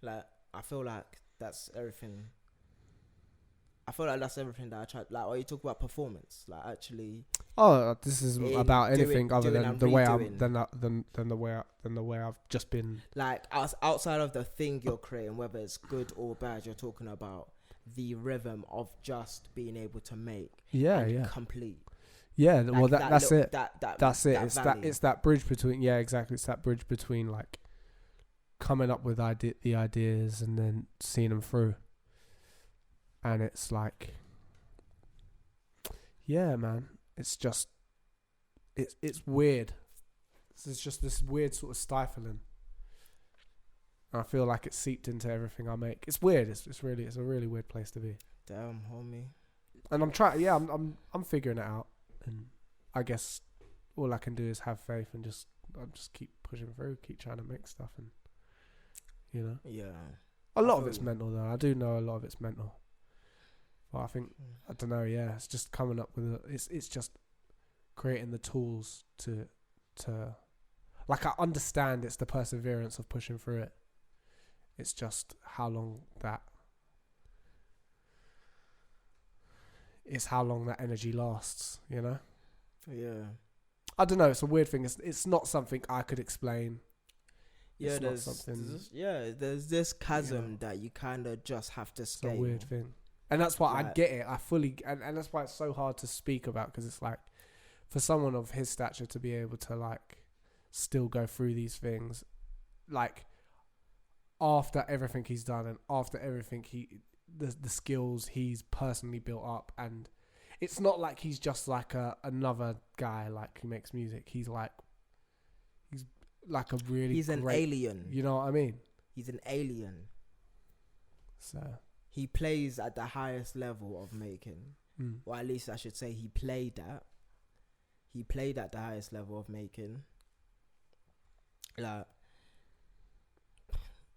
like I feel like that's everything. I feel like that's everything that I tried. Like, when you talk about performance, like actually. Oh, this is about anything other than the way than the way I've just been. Like, outside of the thing you're creating, whether it's good or bad, you're talking about the rhythm of just being able to make. Complete. Yeah, like well, that's it. That's it. It's that bridge between. Yeah, exactly. It's that bridge between like coming up with the ideas and then seeing them through. And it's like, yeah, man. It's just, it's weird. It's just this weird sort of stifling. And I feel like it's seeped into everything I make. It's weird. It's a really weird place to be. Damn, homie. And I'm trying. Yeah, I'm figuring it out. And I guess all I can do is have faith and just keep pushing through, keep trying to make stuff, and you know. Yeah. A lot of it's mental though. I do know a lot of it's mental. Well, I think, I don't know, yeah, it's just coming up with it's just creating the tools to like, I understand it's the perseverance of pushing through it. It's just how long that energy lasts, you know? Yeah. I don't know, it's a weird thing. It's not something I could explain. Yeah, there's this chasm that you kind of just have to scale. It's a weird thing. And that's why I get it. I fully, and that's why it's so hard to speak about, because it's like, for someone of his stature to be able to like still go through these things, like after everything he's done and after everything the skills he's personally built up, and it's not like he's just like another guy like who makes music. He's like a really he's an alien. You know what I mean? He's an alien. So. He plays at the highest level of making. Or at least I should say he played at. He played at the highest level of making. Like,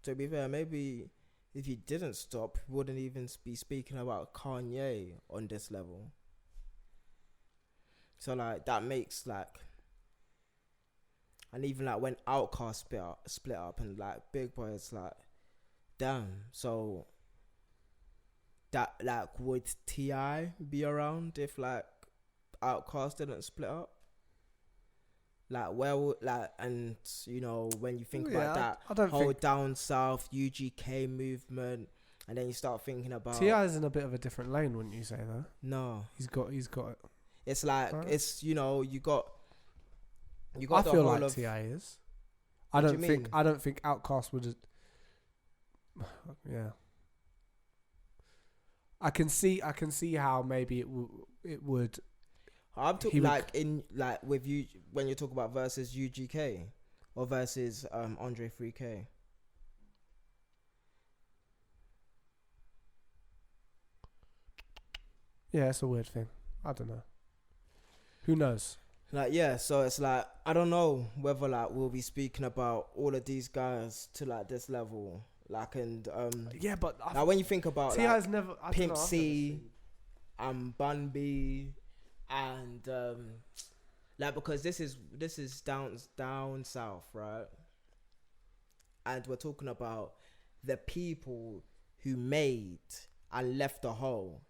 to be fair, maybe if he didn't stop, he wouldn't even be speaking about Kanye on this level. So like, that makes like, And even like when Outkast split up, and like Big Boy, it's like, damn. So that, like, would T.I. be around if like Outkast didn't split up? Like, where would, like, and you know, when you think about that I don't whole think down south UGK movement, and then you start thinking about T.I.'s in a bit of a different lane, wouldn't you say though? no, He's got it. it's like Right. it's, you know, you got I the feel whole like of, T.I. is. What do you mean? I don't think Outkast would. Yeah. I can see how maybe it would. I'm he talking would- like in like with you when you talk about versus UGK or versus Andre 3K. Yeah, it's a weird thing. I don't know. Who knows? Like, yeah, so it's like, I don't know whether like we'll be speaking about all of these guys to like this level, like, and Yeah, but now when you think about T.I.'s like never. I Pimp don't know, I've C, never seen- Bun B, and like, because this is down south, right? And we're talking about the people who made and left the hole,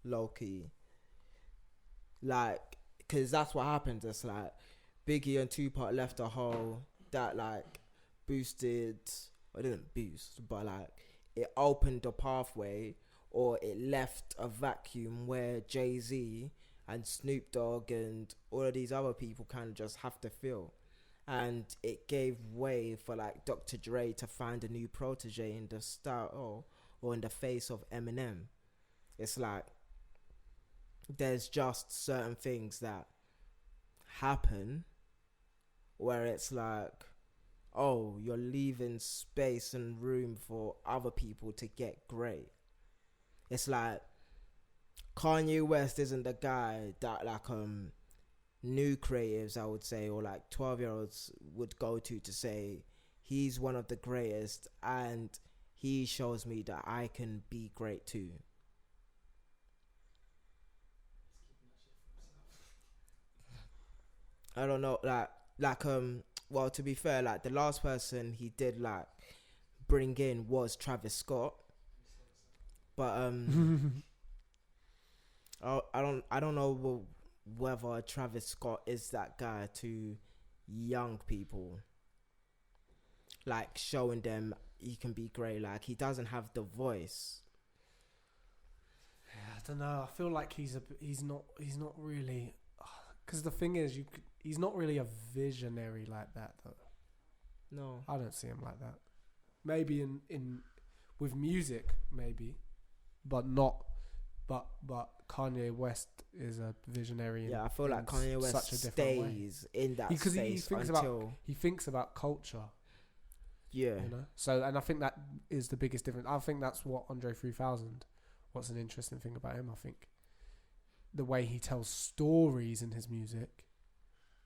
low key. Like, because that's what happens. It's like Biggie and Tupac left a hole that like boosted, or didn't boost, but like it opened a pathway, or it left a vacuum where Jay-Z and Snoop Dogg and all of these other people kind of just have to fill. And it gave way for like Dr. Dre to find a new protege in the style or in the face of Eminem. It's like there's just certain things that happen where it's like, oh, you're leaving space and room for other people to get great. It's like Kanye West isn't the guy that like new creatives, I would say, or like 12-year-olds would go to say he's one of the greatest and he shows me that I can be great too. I don't know, well, to be fair, like the last person he did like bring in was Travis Scott, but I don't know whether Travis Scott is that guy to young people, like showing them he can be great. Like, he doesn't have the voice. I don't know. I feel like he's not really. Because the thing is, he's not really a visionary like that though. No, I don't see him like that. Maybe in with music, maybe, but not. But Kanye West is a visionary. Yeah, I feel like Kanye West such a different way. stays in that Because he space thinks until he thinks about culture. yeah. You know. So, and I think that is the biggest difference. I think that's what Andre 3000. What's an interesting thing about him? I think the way he tells stories in his music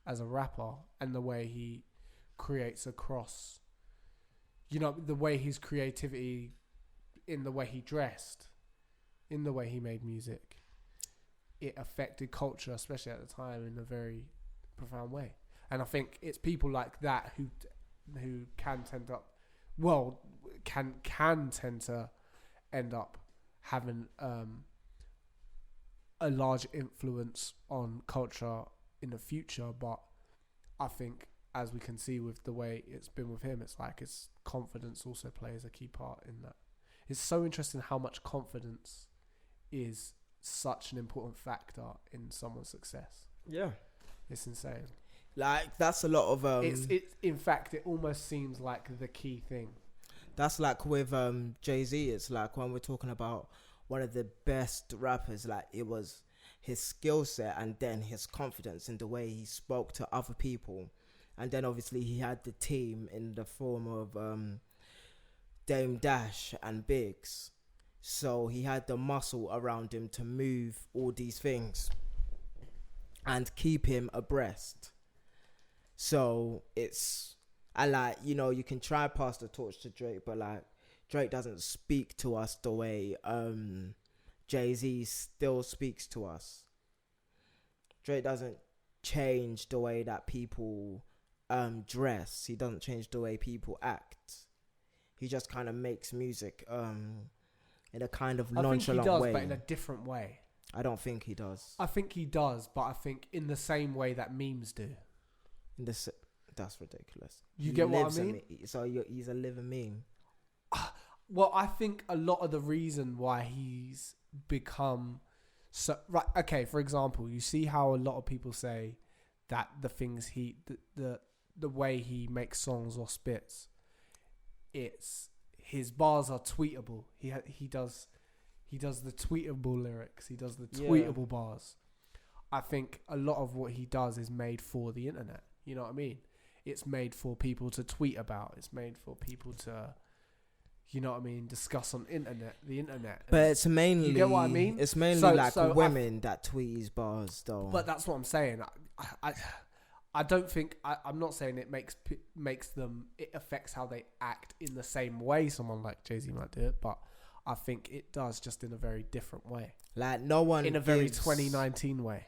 as a rapper, and the way he creates across, you know, the way his creativity, in the way he dressed, in the way he made music, it affected culture, especially at the time, in a very profound way. And I think it's people like that who can tend to end up having a large influence on culture in the future. But I think, as we can see with the way it's been with him, it's like his confidence also plays a key part in that. It's so interesting how much confidence is such an important factor in someone's success. Yeah. It's insane. Like, that's a lot of It's in fact, it almost seems like the key thing. That's like with Jay-Z. It's like when we're talking about one of the best rappers, like it was his skill set and then his confidence in the way he spoke to other people. And then obviously he had the team in the form of Dame Dash and Biggs. So he had the muscle around him to move all these things and keep him abreast. So it's, I like, you know, you can try pass the torch to Drake, but like Drake doesn't speak to us the way Jay-Z still speaks to us. Drake doesn't change the way that people dress. He doesn't change the way people act. He just kind of makes music in a kind of nonchalant way. I think he does, but in a different way. I don't think he does. I think he does, but I think in the same way that memes do. That's ridiculous. You get what I mean? So he's a living meme. Well, I think a lot of the reason why he's become so right. Okay, for example, you see how a lot of people say that the things the way he makes songs or spits, it's his bars are tweetable. He does the tweetable lyrics. He does the tweetable bars. I think a lot of what he does is made for the internet. You know what I mean? It's made for people to tweet about. It's made for people to, you know what I mean, discuss on the internet. But it's mainly, you get what I mean? It's mainly women that tweet his bars, though. But that's what I'm saying. I don't think I'm not saying it makes them. It affects how they act in the same way someone like Jay-Z might do it, but I think it does, just in a very different way. Like no one in a very 2019 way.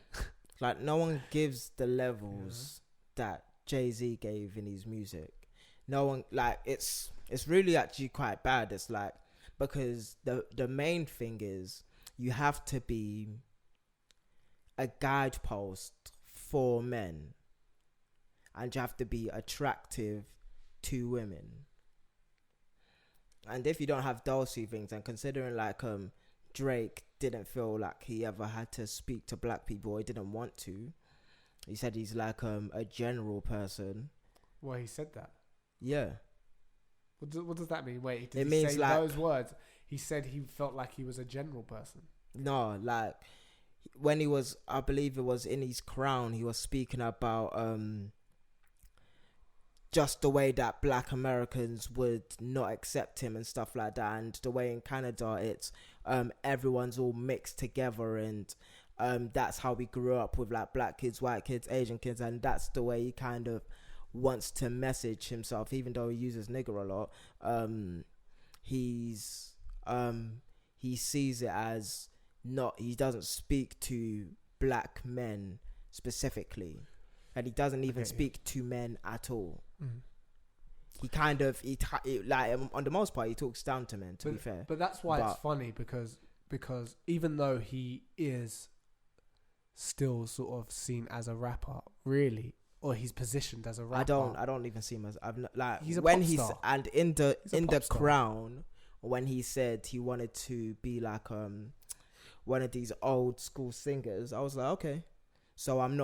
Like no one gives the levels that Jay-Z gave in his music. No one, like, it's really actually quite bad. It's like, because the main thing is you have to be a guidepost for men, and you have to be attractive to women. And if you don't have those two things, and considering like Drake didn't feel like he ever had to speak to black people, or he didn't want to. He said he's like a general person. Well, he said that. Yeah. What does that mean? Wait, did it he means say like, those words? He said he felt like he was a general person. No, like when he was, I believe it was in his Crown, he was speaking about just the way that black Americans would not accept him and stuff like that, and the way in Canada it's everyone's all mixed together, and that's how we grew up with like black kids, white kids, Asian kids, and that's the way he kind of wants to message himself, even though he uses nigger a lot. He sees it as not, he doesn't speak to black men specifically, and he doesn't even speak to men at all. He kind of like on the most part he talks down to men, to be fair. But that's why it's funny, because even though he is still sort of seen as a rapper, really, or he's positioned as a rapper. I don't even see him as like he's a when pop he's star. And in the Crown, when he said he wanted to be like one of these old school singers, I was like, okay. So I'm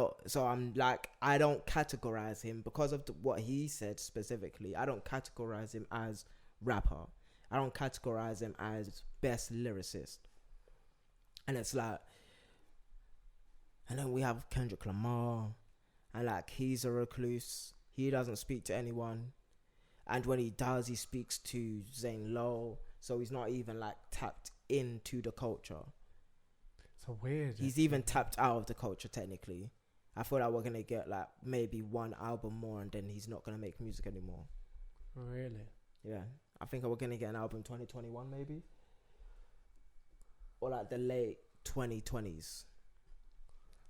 like, I don't categorize him because of what he said specifically. I don't categorize him as rapper. I don't categorize him as best lyricist. And it's like, and then we have Kendrick Lamar, and like, he's a recluse. He doesn't speak to anyone. And when he does, he speaks to Zane Lowe. So he's not even like tapped into the culture. So weird. He's even tapped out of the culture technically. I thought that we're gonna get like maybe one album more, and then he's not gonna make music anymore. Really? Yeah, I think we're gonna get an album 2021 maybe, or like the late 2020s.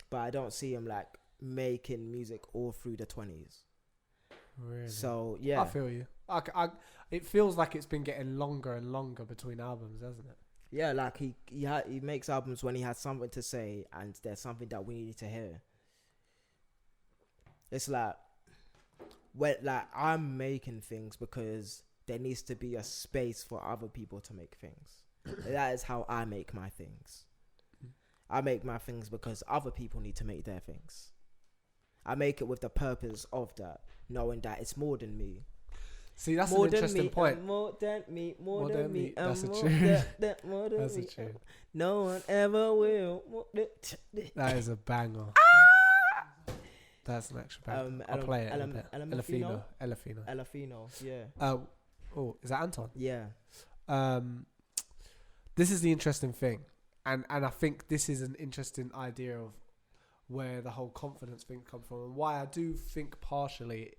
But I don't see him like making music all through the 20s. Really? So yeah, I feel you. It feels like it's been getting longer and longer between albums, hasn't it? Yeah, like he makes albums when he has something to say and there's something that we need to hear. It's like, I'm making things because there needs to be a space for other people to make things. That is how I make my things. I make my things because other people need to make their things. I make it with the purpose of that, knowing that it's more than me. See, that's an interesting point. More than me, more than me. That's a tune. That's a tune. No one ever will. That is a banger. That's an extra banger. I'll play it in a bit. Elefino, yeah. Is that Anton? Yeah. This is the interesting thing. And I think this is an interesting idea of where the whole confidence thing comes from, and why I do think partially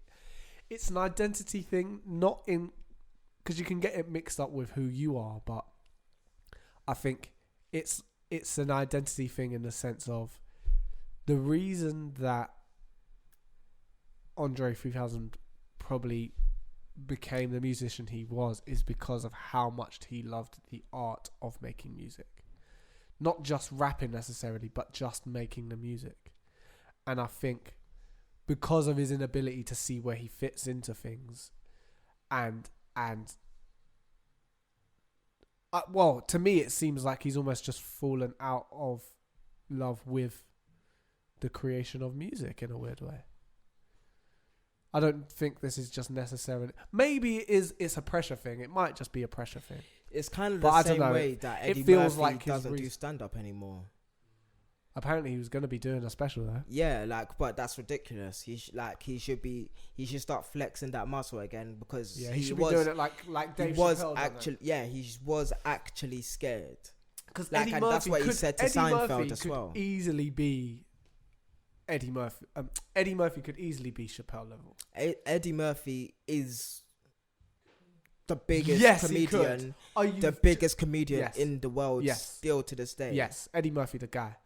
it's an identity thing, not in, because you can get it mixed up with who you are, but I think it's an identity thing in the sense of the reason that Andre 3000 probably became the musician he was is because of how much he loved the art of making music. Not just rapping necessarily, but just making the music. And I think because of his inability to see where he fits into things and well, to me it seems like he's almost just fallen out of love with the creation of music in a weird way. I don't think this is just necessarily... Maybe it's a pressure thing. It might just be a pressure thing. It's kind of the same way that Eddie feels Murphy like doesn't do stand-up anymore. Apparently he was going to be doing a special though. Yeah, like, but that's ridiculous. He should start flexing that muscle again, because he should be doing it like Dave Chappelle actually, he was actually scared. Because like, and that's what he said to Seinfeld as well. Easily be Eddie Murphy. Eddie Murphy could easily be Chappelle level. Eddie Murphy is the biggest comedian. Biggest comedian in the world still to this day. Yes, Eddie Murphy, the guy.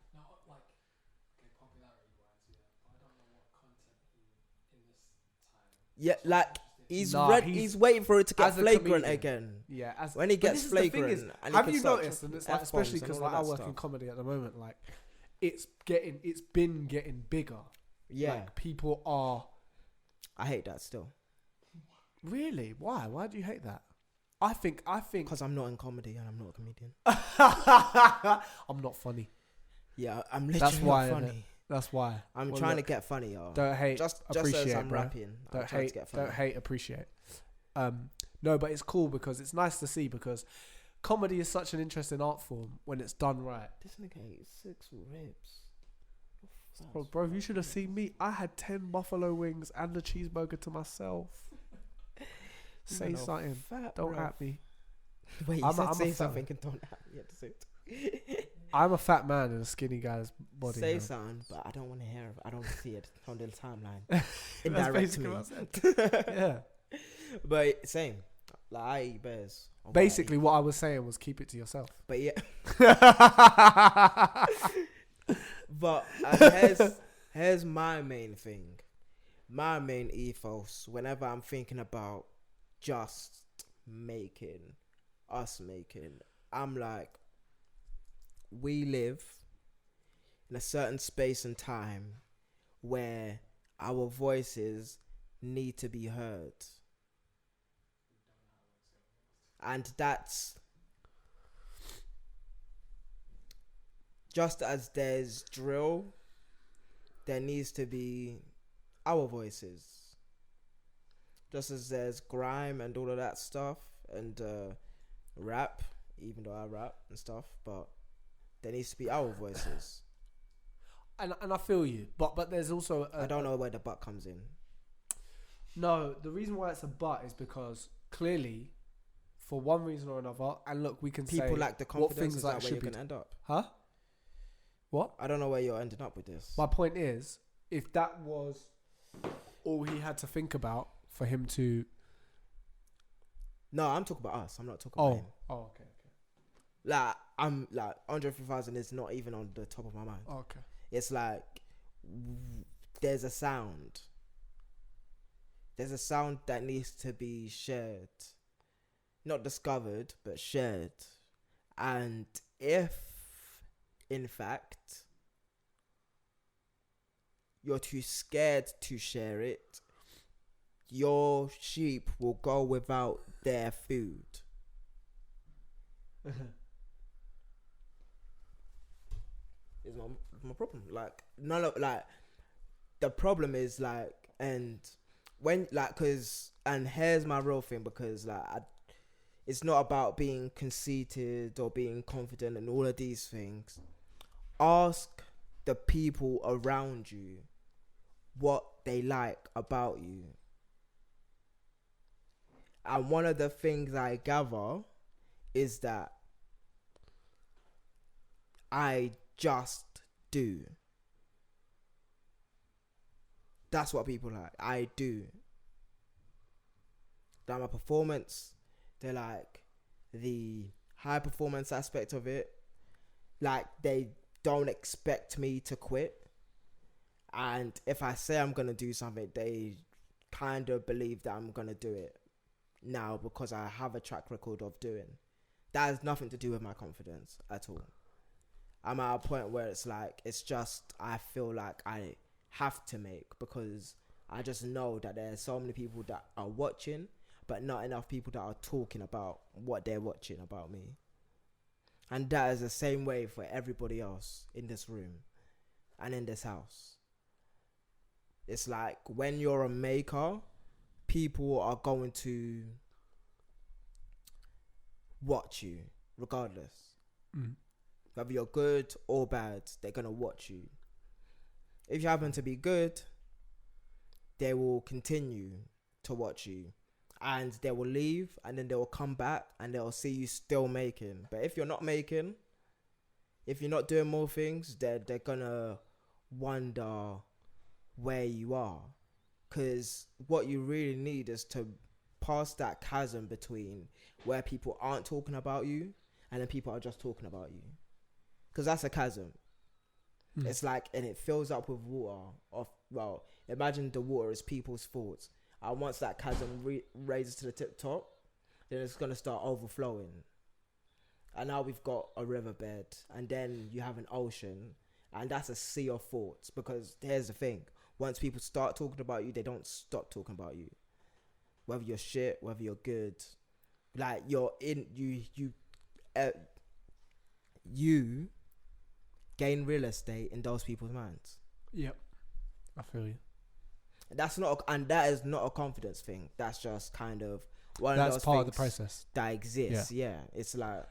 Yeah, like he's waiting for it to get flagrant again. Yeah, when he gets flagrant. Have you noticed? And it's like, especially because like I work in comedy at the moment, like it's been getting bigger. Yeah, like, people are. I hate that still. Really? Why? Why do you hate that? I think because I'm not in comedy and I'm not a comedian. I'm not funny. Yeah, I'm literally not funny. That's why. I'm trying to get funny, y'all. Don't hate, just appreciate, as I'm bro. rapping. Don't hate, appreciate. No, but it's cool because it's nice to see, because comedy is such an interesting art form when it's done right. This nigga ate 6 ribs. Bro, you should have seen me. I had 10 buffalo wings and a cheeseburger to myself. Say something. Don't at me. Wait, you said say something and don't at me. You have to say it. I'm a fat man in a skinny guy's body. Say something, but I don't want to hear it. I don't see it on the timeline. Indirect me. Yeah. But same. Like, I eat bears. Basically, what I was saying was keep it to yourself. But yeah. But here's my main thing. My main ethos whenever I'm thinking about just making, I'm like, we live in a certain space and time where our voices need to be heard. And that's just as there's drill, there needs to be our voices. Just as there's grime and all of that stuff and rap, even though I rap and stuff, but there needs to be our voices. And I feel you, but there's also I don't know where the but comes in. No, the reason why it's a but is because clearly, for one reason or another, and look, we can people say lack the confidence. what things is like that where should you're be gonna end up? Huh? What? I don't know where you're ending up with this. My point is, if that was all he had to think about for him to... No, I'm talking about us. I'm not talking about him. Oh, okay. Like, I'm like, Andre 3000 is not even on the top of my mind. Okay. It's like, there's a sound. There's a sound that needs to be shared. Not discovered, but shared. And if, in fact, you're too scared to share it, your sheep will go without their food. Is my problem. Like, none of, like, the problem is, like, and when, like, and here's my real thing, because, like, it's not about being conceited or being confident and all of these things. Ask the people around you what they like about you. And one of the things I gather is that I just do. That's what people like. I do. That my performance, they like the high performance aspect of it. Like, they don't expect me to quit. And if I say I'm gonna do something, they kind of believe that I'm gonna do it now because I have a track record of doing. That has nothing to do with my confidence at all. I'm at a point where it's like, it's just, I feel like I have to make, because I just know that there are so many people that are watching, but not enough people that are talking about what they're watching about me. And that is the same way for everybody else in this room and in this house. It's like, when you're a maker, people are going to watch you regardless. Whether you're good or bad, they're going to watch you. If you happen to be good, they will continue to watch you. And they will leave, and then they will come back, and they'll see you still making. But if you're not making, if you're not doing more things, they're going to wonder where you are. Because what you really need is to pass that chasm between where people aren't talking about you and then people are just talking about you. Because that's a chasm. It's like, and it fills up with water. Well, imagine the water is people's thoughts. And once that chasm raises to the tip top, then it's going to start overflowing. And now we've got a riverbed, and then you have an ocean, and that's a sea of thoughts. Because here's the thing. Once people start talking about you, they don't stop talking about you. Whether you're shit, whether you're good. Like, you're in, you gain real estate in those people's minds. Yep, I feel you. And that is not a confidence thing. That's just kind of one of those part things of the process that exists. Yeah, it's like,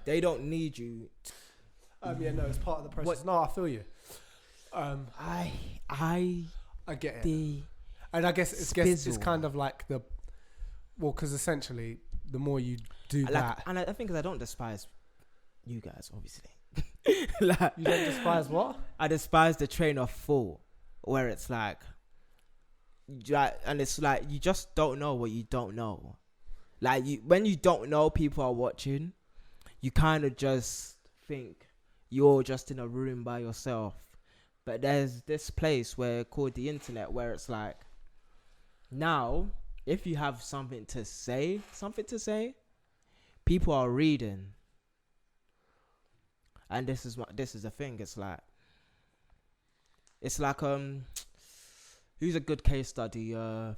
they don't need you. Yeah, no, it's part of the process. No, I feel you. I get it. And I guess it's kind of like because essentially the more you do that, and I think I don't despise you guys, obviously. Like, you don't despise what? I despise the train of thought where it's like, and it's like, you just don't know what you don't know. Like, when you don't know people are watching, you kind of just think you're just in a room by yourself. But there's this place called the internet, where it's like, now, if you have something to say, people are reading. And this is the thing. It's like who's a good case study?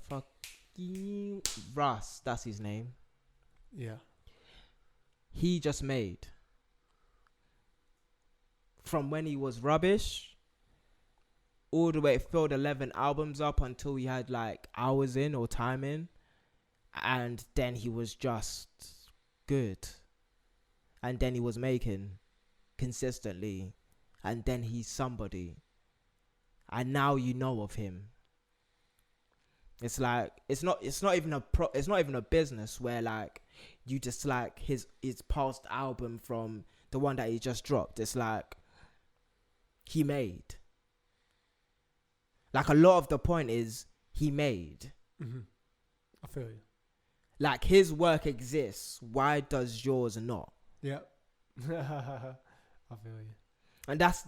Fucking Russ, that's his name. Yeah. He just made, from when he was rubbish, all the way, it filled 11 albums up until he had like hours in or time in, and then he was just good, and then he was making consistently, and then he's somebody, and now you know of him. It's like, it's not even a business where like you just like his past album from the one that he just dropped. It's like, he made. Like, a lot of the point is he made. Mm-hmm. I feel you. Like, his work exists. Why does yours not? Yeah. I feel you. And that's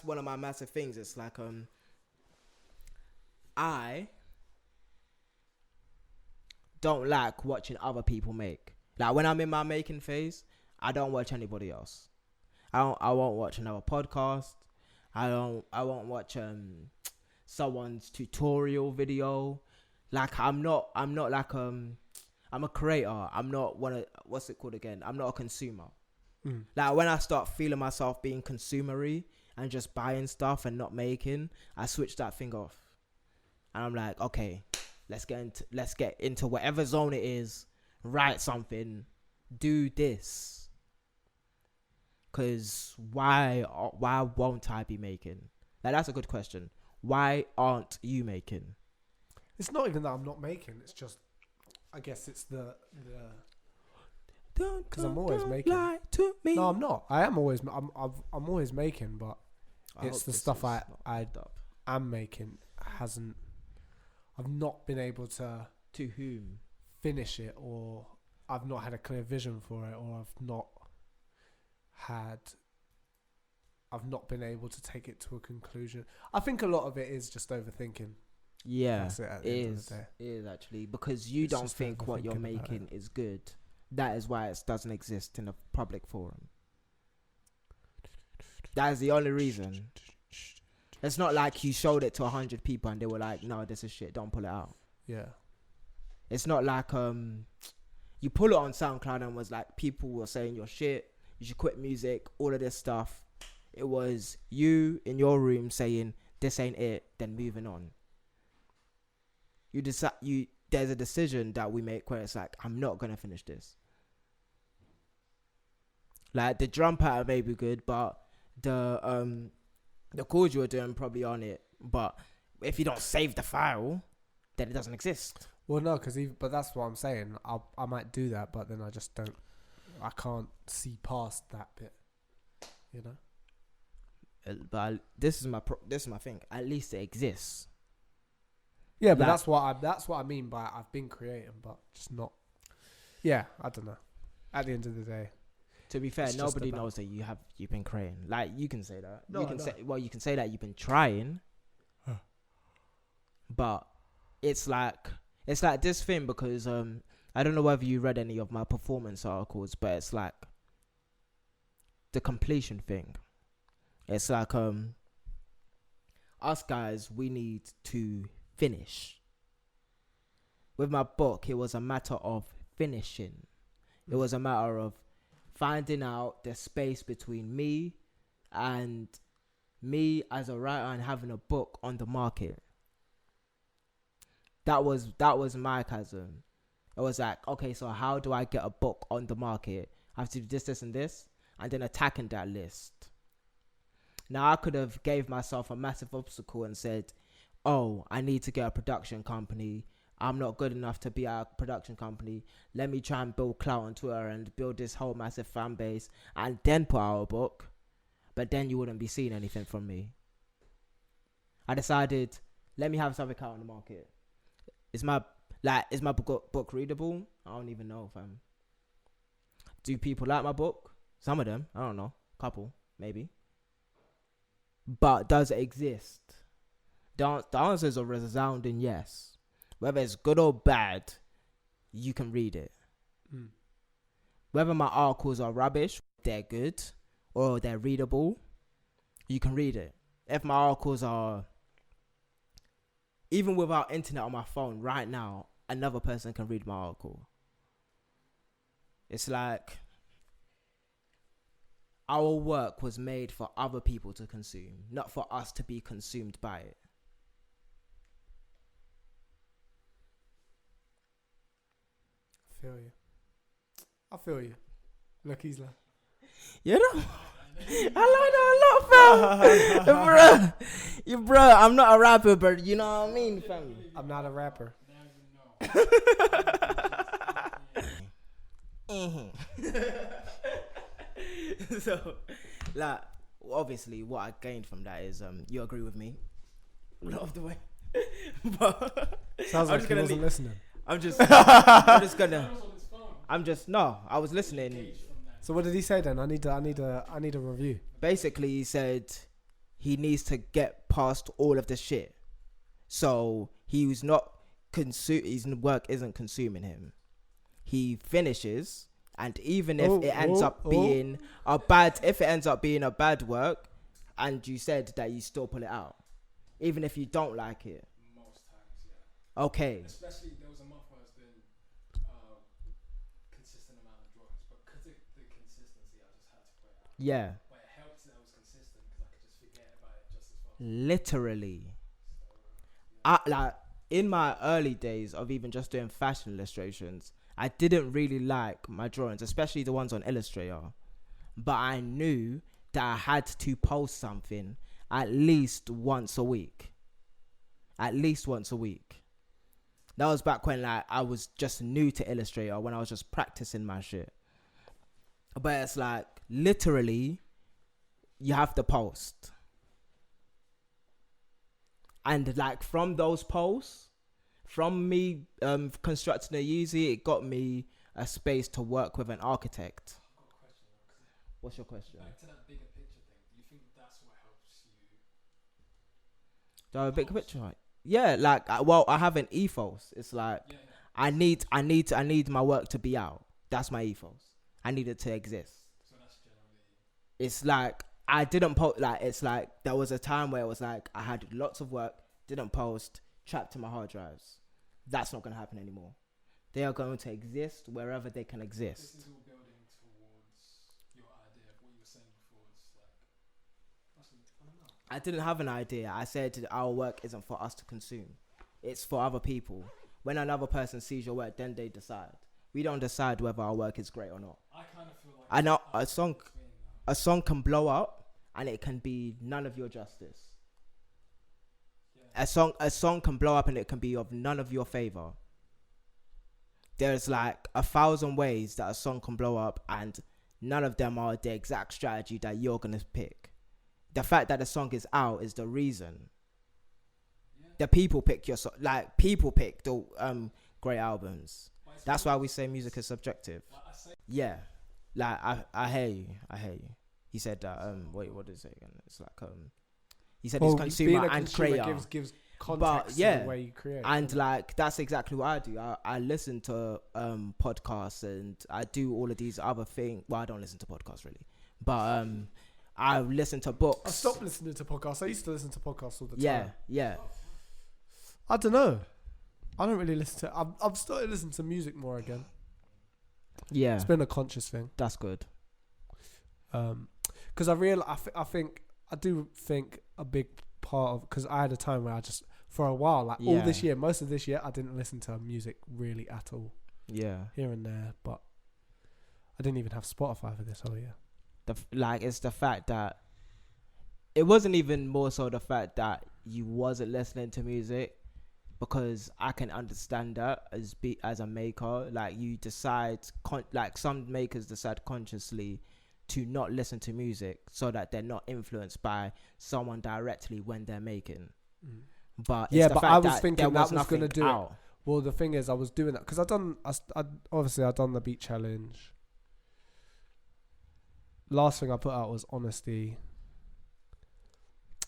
one of my massive things. It's like, I don't like watching other people make. Like, when I'm in my making phase, I don't watch anybody else. I won't watch another podcast. I won't watch someone's tutorial video. Like, I'm not like I'm a creator. I'm not what's it called again? I'm not a consumer. Like, when I start feeling myself being consumery and just buying stuff and not making, I switch that thing off. And I'm like, okay, let's get into whatever zone it is, write something, do this. Cause why won't I be making? Like, that's a good question. Why aren't you making? It's not even that I'm not making. It's just, I guess it's the. Because I'm always making. Lie to me. No, I'm not. I'm always making, but it's the stuff I am making hasn't. I've not been able to. To whom? Finish it, or I've not had a clear vision for it, or I've I've not been able to take it to a conclusion. I think a lot of it is just overthinking. Yeah, That's it at the end of the day. It is actually, because you It's don't just think what you're overthinking about making is good. That is why it doesn't exist in a public forum. That is the only reason. It's not like you showed it to 100 people and they were like, "No, this is shit. Don't pull it out." Yeah. It's not like you pull it on SoundCloud and was like, people were saying you're shit. You should quit music. All of this stuff. It was you in your room saying this ain't it, then moving on. You decide. There's a decision that we make where it's like, I'm not gonna finish this. Like the drum pattern may be good, but the chords you were doing probably on it. But if you don't save the file, then it doesn't exist. Well, no, but that's what I'm saying. I might do that, but then I just don't. I can't see past that bit. You know. But this is my thing. At least it exists. Yeah, but Like- that's what I mean by I've been creating, but just not. Yeah, I don't know. At the end of the day, To be fair, It's just nobody about- knows that you've been creating. Like you can say that. No, you can I know. you can say that you've been trying. Huh. But it's like this thing because I don't know whether you read any of my performance articles, but it's like the completion thing. It's like us guys, we need to finish. With my book, it was a matter of finishing. It was a matter of finding out the space between me and me as a writer and having a book on the market. That was my chasm. It was like, okay, so how do I get a book on the market? I have to do this, and this, and then attacking that list. Now I could have gave myself a massive obstacle and said, oh, I need to get a production company. I'm not good enough to be a production company. Let me try and build clout on Twitter and build this whole massive fan base and then put out a book. But then you wouldn't be seeing anything from me. I decided, let me have something out on the market. Is my book readable? I don't even know if I'm. Do people like my book? Some of them. I don't know. Couple, maybe. But does it exist? The answer is a resounding yes. Whether it's good or bad, you can read it. Mm. Whether my articles are rubbish, they're good, or they're readable, you can read it. If my articles are, even without internet on my phone right now, another person can read my article. It's like our work was made for other people to consume, not for us to be consumed by it. I feel you. Look, he's like. You know, I like that a lot, fam. Bro, I'm not a rapper, but you know what I mean, fam. I'm not a rapper. So, like, obviously, what I gained from that is, you agree with me a lot of the way. But Sounds I'm like just he gonna wasn't listening. I was listening. So what did he say then? I need a review. Basically, he said he needs to get past all of the shit. So he was not his work isn't consuming him. He finishes, and even if it ends up being a bad work, and you said that you still pull it out, even if you don't like it. Most times, yeah. Okay. Especially there was a month where I was doing consistent amount of drawings, but because of the consistency, I just had to put it out. Yeah. But it helped that I was consistent because I could just forget about it just as well. Literally. In my early days of even just doing fashion illustrations, I didn't really like my drawings, especially the ones on Illustrator. But I knew that I had to post something at least once a week. That was back when I was just new to Illustrator, when I was just practicing my shit. But it's like, literally, you have to post. And like from those posts, from me constructing a Yeezy, it got me a space to work with an architect. I've got a question. What's your question? Back to that bigger picture thing. Do you think that's The big picture, right? Yeah, like I have an ethos. It's like I need my work to be out. That's my ethos. I need it to exist. So that's generally. It's like I didn't post. Like it's like there was a time where it was like I had lots of work, didn't post, trapped in my hard drives. That's not gonna happen anymore. They are going to exist wherever they can exist. This is all building towards your idea of what you were saying before. It's like, I don't know. I didn't have an idea. I said our work isn't for us to consume. It's for other people. When another person sees your work, then they decide. We don't decide whether our work is great or not. I kind of feel like I know I'm a song can blow up and it can be none of your justice. Yeah. A song can blow up and it can be of none of your favor. There's like 1,000 ways that a song can blow up and none of them are the exact strategy that you're going to pick. The fact that the song is out is the reason. Yeah. The people pick your song. Like, people pick the great albums. That's why we say music is subjective. Yeah. Like, I hear you. He said that, wait, what did he say again? It's like, he said he's consumer and creator. Gives context to the way you create. And like, that's exactly what I do. I listen to podcasts and I do all of these other things. Well, I don't listen to podcasts really. But I listen to books. I stopped listening to podcasts. I used to listen to podcasts all the time. Yeah. I don't know. I don't really listen to... I've started listening to music more again. Yeah. It's been a conscious thing. That's good. Because I do think a big part of... Because I had a time where I just... For a while, like all this year, most of this year, I didn't listen to music really at all. Yeah. Here and there, but I didn't even have Spotify for this whole year. It's the fact that... It wasn't even more so the fact that you wasn't listening to music, because I can understand that as a maker. Like, you decide... like, some makers decide consciously to not listen to music so that they're not influenced by someone directly when they're making. Mm. But yeah, but I was thinking that was going to do out. it. Well, the thing is, I was doing that because I done the beat challenge. Last thing I put out was Honesty.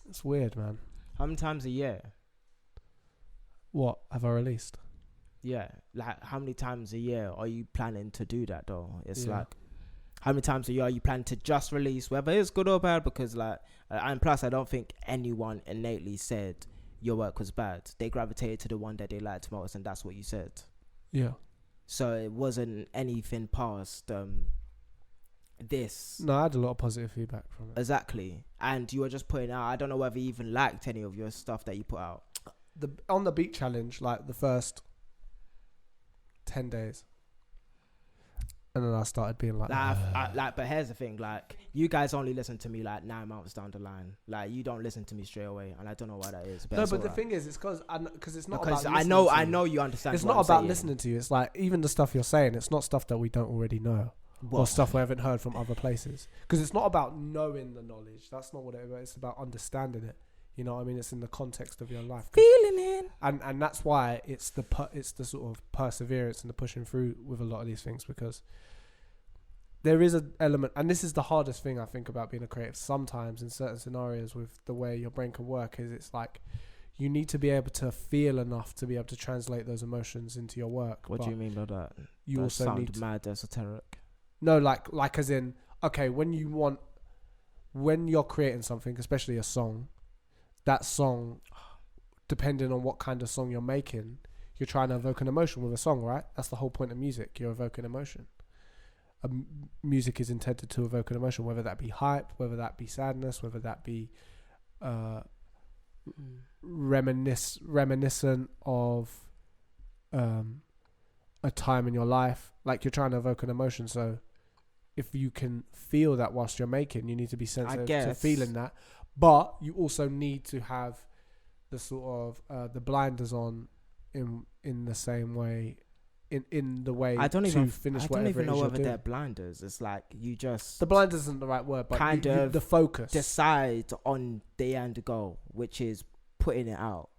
It's weird, man. How many times a year? What have I released? Yeah, like how many times a year are you planning to do that though? It's like, how many times a year are you planning to just release, whether it's good or bad? Because like, and plus, I don't think anyone innately said your work was bad. They gravitated to the one that they liked most, and that's what you said. Yeah. So it wasn't anything past this. No, I had a lot of positive feedback from it. Exactly. And you were just putting out, I don't know whether you even liked any of your stuff that you put out. On the beat challenge, like the first 10 days. And then I started being like... but here's the thing, like, you guys only listen to me like 9 months down the line. Like, you don't listen to me straight away, and I don't know why that is. But no, but the thing is, it's because it's not about I know you understand. It's not about listening to you. It's like, even the stuff you're saying, it's not stuff that we don't already know. What? Or stuff we haven't heard from other places. Because it's not about knowing the knowledge. That's not what it is. It's about understanding it. You know what I mean? It's in the context of your life. Feeling it. And that's why it's the sort of perseverance and the pushing through with a lot of these things, because there is an element, and this is the hardest thing I think about being a creative sometimes in certain scenarios with the way your brain can work, is it's like you need to be able to feel enough to be able to translate those emotions into your work. What do you mean by that? You that also sound need mad esoteric. No, like as in, okay, when you're creating something, especially a song, that song, depending on what kind of song you're making, you're trying to evoke an emotion with a song, right? That's the whole point of music. You're evoking emotion. Music is intended to evoke an emotion, whether that be hype, whether that be sadness, whether that be reminiscent of a time in your life. Like, you're trying to evoke an emotion, so if you can feel that whilst you're making, you need to be sensitive to feeling that. But you also need to have the sort of the blinders on in the same way, in the way I don't even know whether doing. they're blinders. It's like you just... The blinders isn't the right word, but kind of the focus. Decide on the end goal, which is putting it out.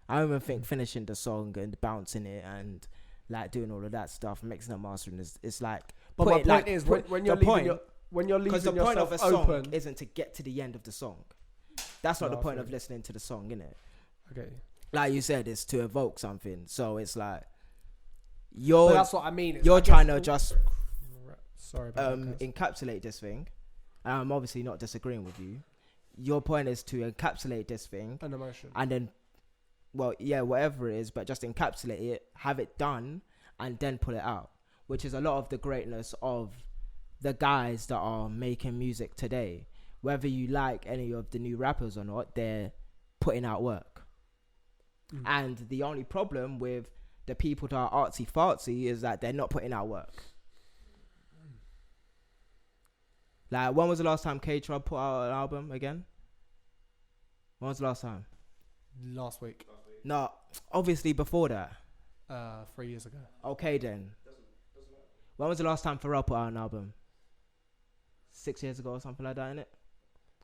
I don't even think finishing the song and bouncing it and like doing all of that stuff, mixing and mastering it's like... But my point is, when you're leaving because the point of a song open, isn't to get to the end of the song. That's not the point of listening to the song, innit? Okay. Like you said, it's to evoke something. So it's like But you're that's what I mean. you're trying to just Sorry about that. encapsulate this thing. I'm obviously not disagreeing with you. Your point is to encapsulate this thing An emotion. and then, well, yeah, whatever it is, but just encapsulate it, have it done, and then put it out, which is a lot of the greatness of the guys that are making music today. Whether you like any of the new rappers or not, they're putting out work. And the only problem with the people that are artsy fartsy is that they're not putting out work. Like, when was the last time K-Trub put out an album again? When was the last time? Last week. No, obviously before that. 3 years ago. Okay then. When was the last time Pharrell put out an album? 6 years ago or something like that, innit?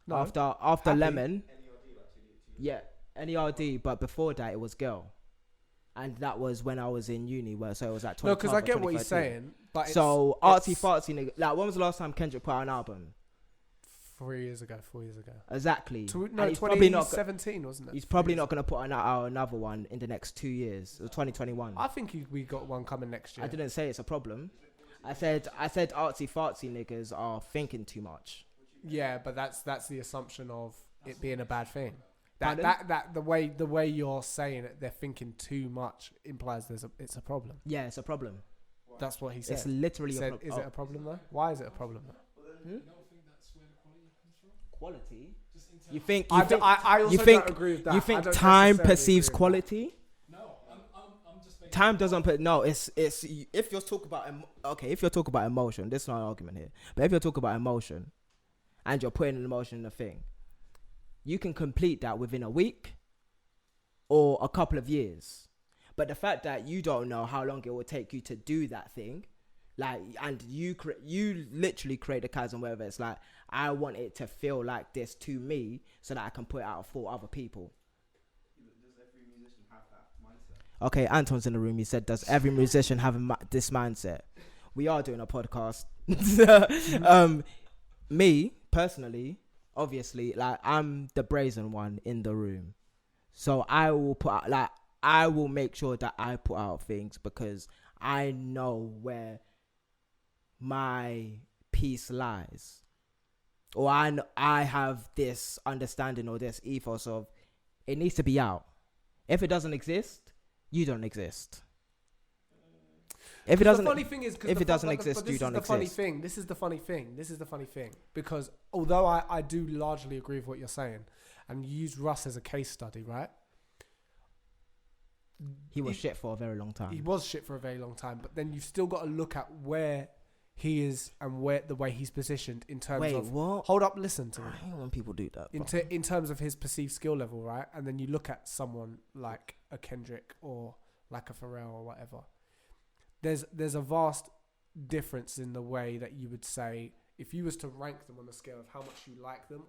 No. After Happy. Lemon. Yeah, NERD, but before that it was Girl. And that was when I was in uni, so it was like 2012. No, because I get what 2013. he's saying, but so artsy fartsy nigga. Like, when was the last time Kendrick put out an album? 3 years ago, 4 years ago. Exactly. No, he's probably not 2017, wasn't it? He's probably not going to put out another one in the next 2 years, or 2021. I think we got one coming next year. I didn't say it's a problem. I said artsy fartsy niggas are thinking too much. Yeah, but that's the assumption of it being a bad thing. Pardon? That the way you're saying it, they're thinking too much implies it's a problem. Yeah, it's a problem. That's what he said. It's literally He a said, problem. is it a problem though? Why is it a problem though? You don't think that's where the quality comes from? Quality? Just in terms You think? I also you think? don't agree with that. You I think don't time necessarily perceives agree with quality? No, I'm just making Time doesn't put. No, it's. If you're talking about if you're talking about emotion, this is not an argument here. But if you're talking about emotion, and you're putting an emotion in a thing, you can complete that within a week or a couple of years. But the fact that you don't know how long it will take you to do that thing, like, and you literally create a chasm, whether it's like, I want it to feel like this to me so that I can put it out for other people. Does every musician have that mindset? Okay, Anton's in the room. He said, does every musician have this mindset? We are doing a podcast. Me, personally, obviously, like, I'm the brazen one in the room. So I will make sure that I put out things because I know where my peace lies. Or I have this understanding or this ethos of it needs to be out. If it doesn't exist, you don't exist. If it doesn't, the funny thing is, if it doesn't exist, you don't exist. This is the funny thing. Because although I do largely agree with what you're saying, and you use Russ as a case study, right? He was shit for a very long time. He was shit for a very long time, but then you've still got to look at where he is and where the way he's positioned in terms of. What? Hold up, listen to me. I hate when people do that. In terms of his perceived skill level, right? And then you look at someone like a Kendrick or like a Pharrell or whatever. There's a vast difference in the way that you would say, if you was to rank them on the scale of how much you like them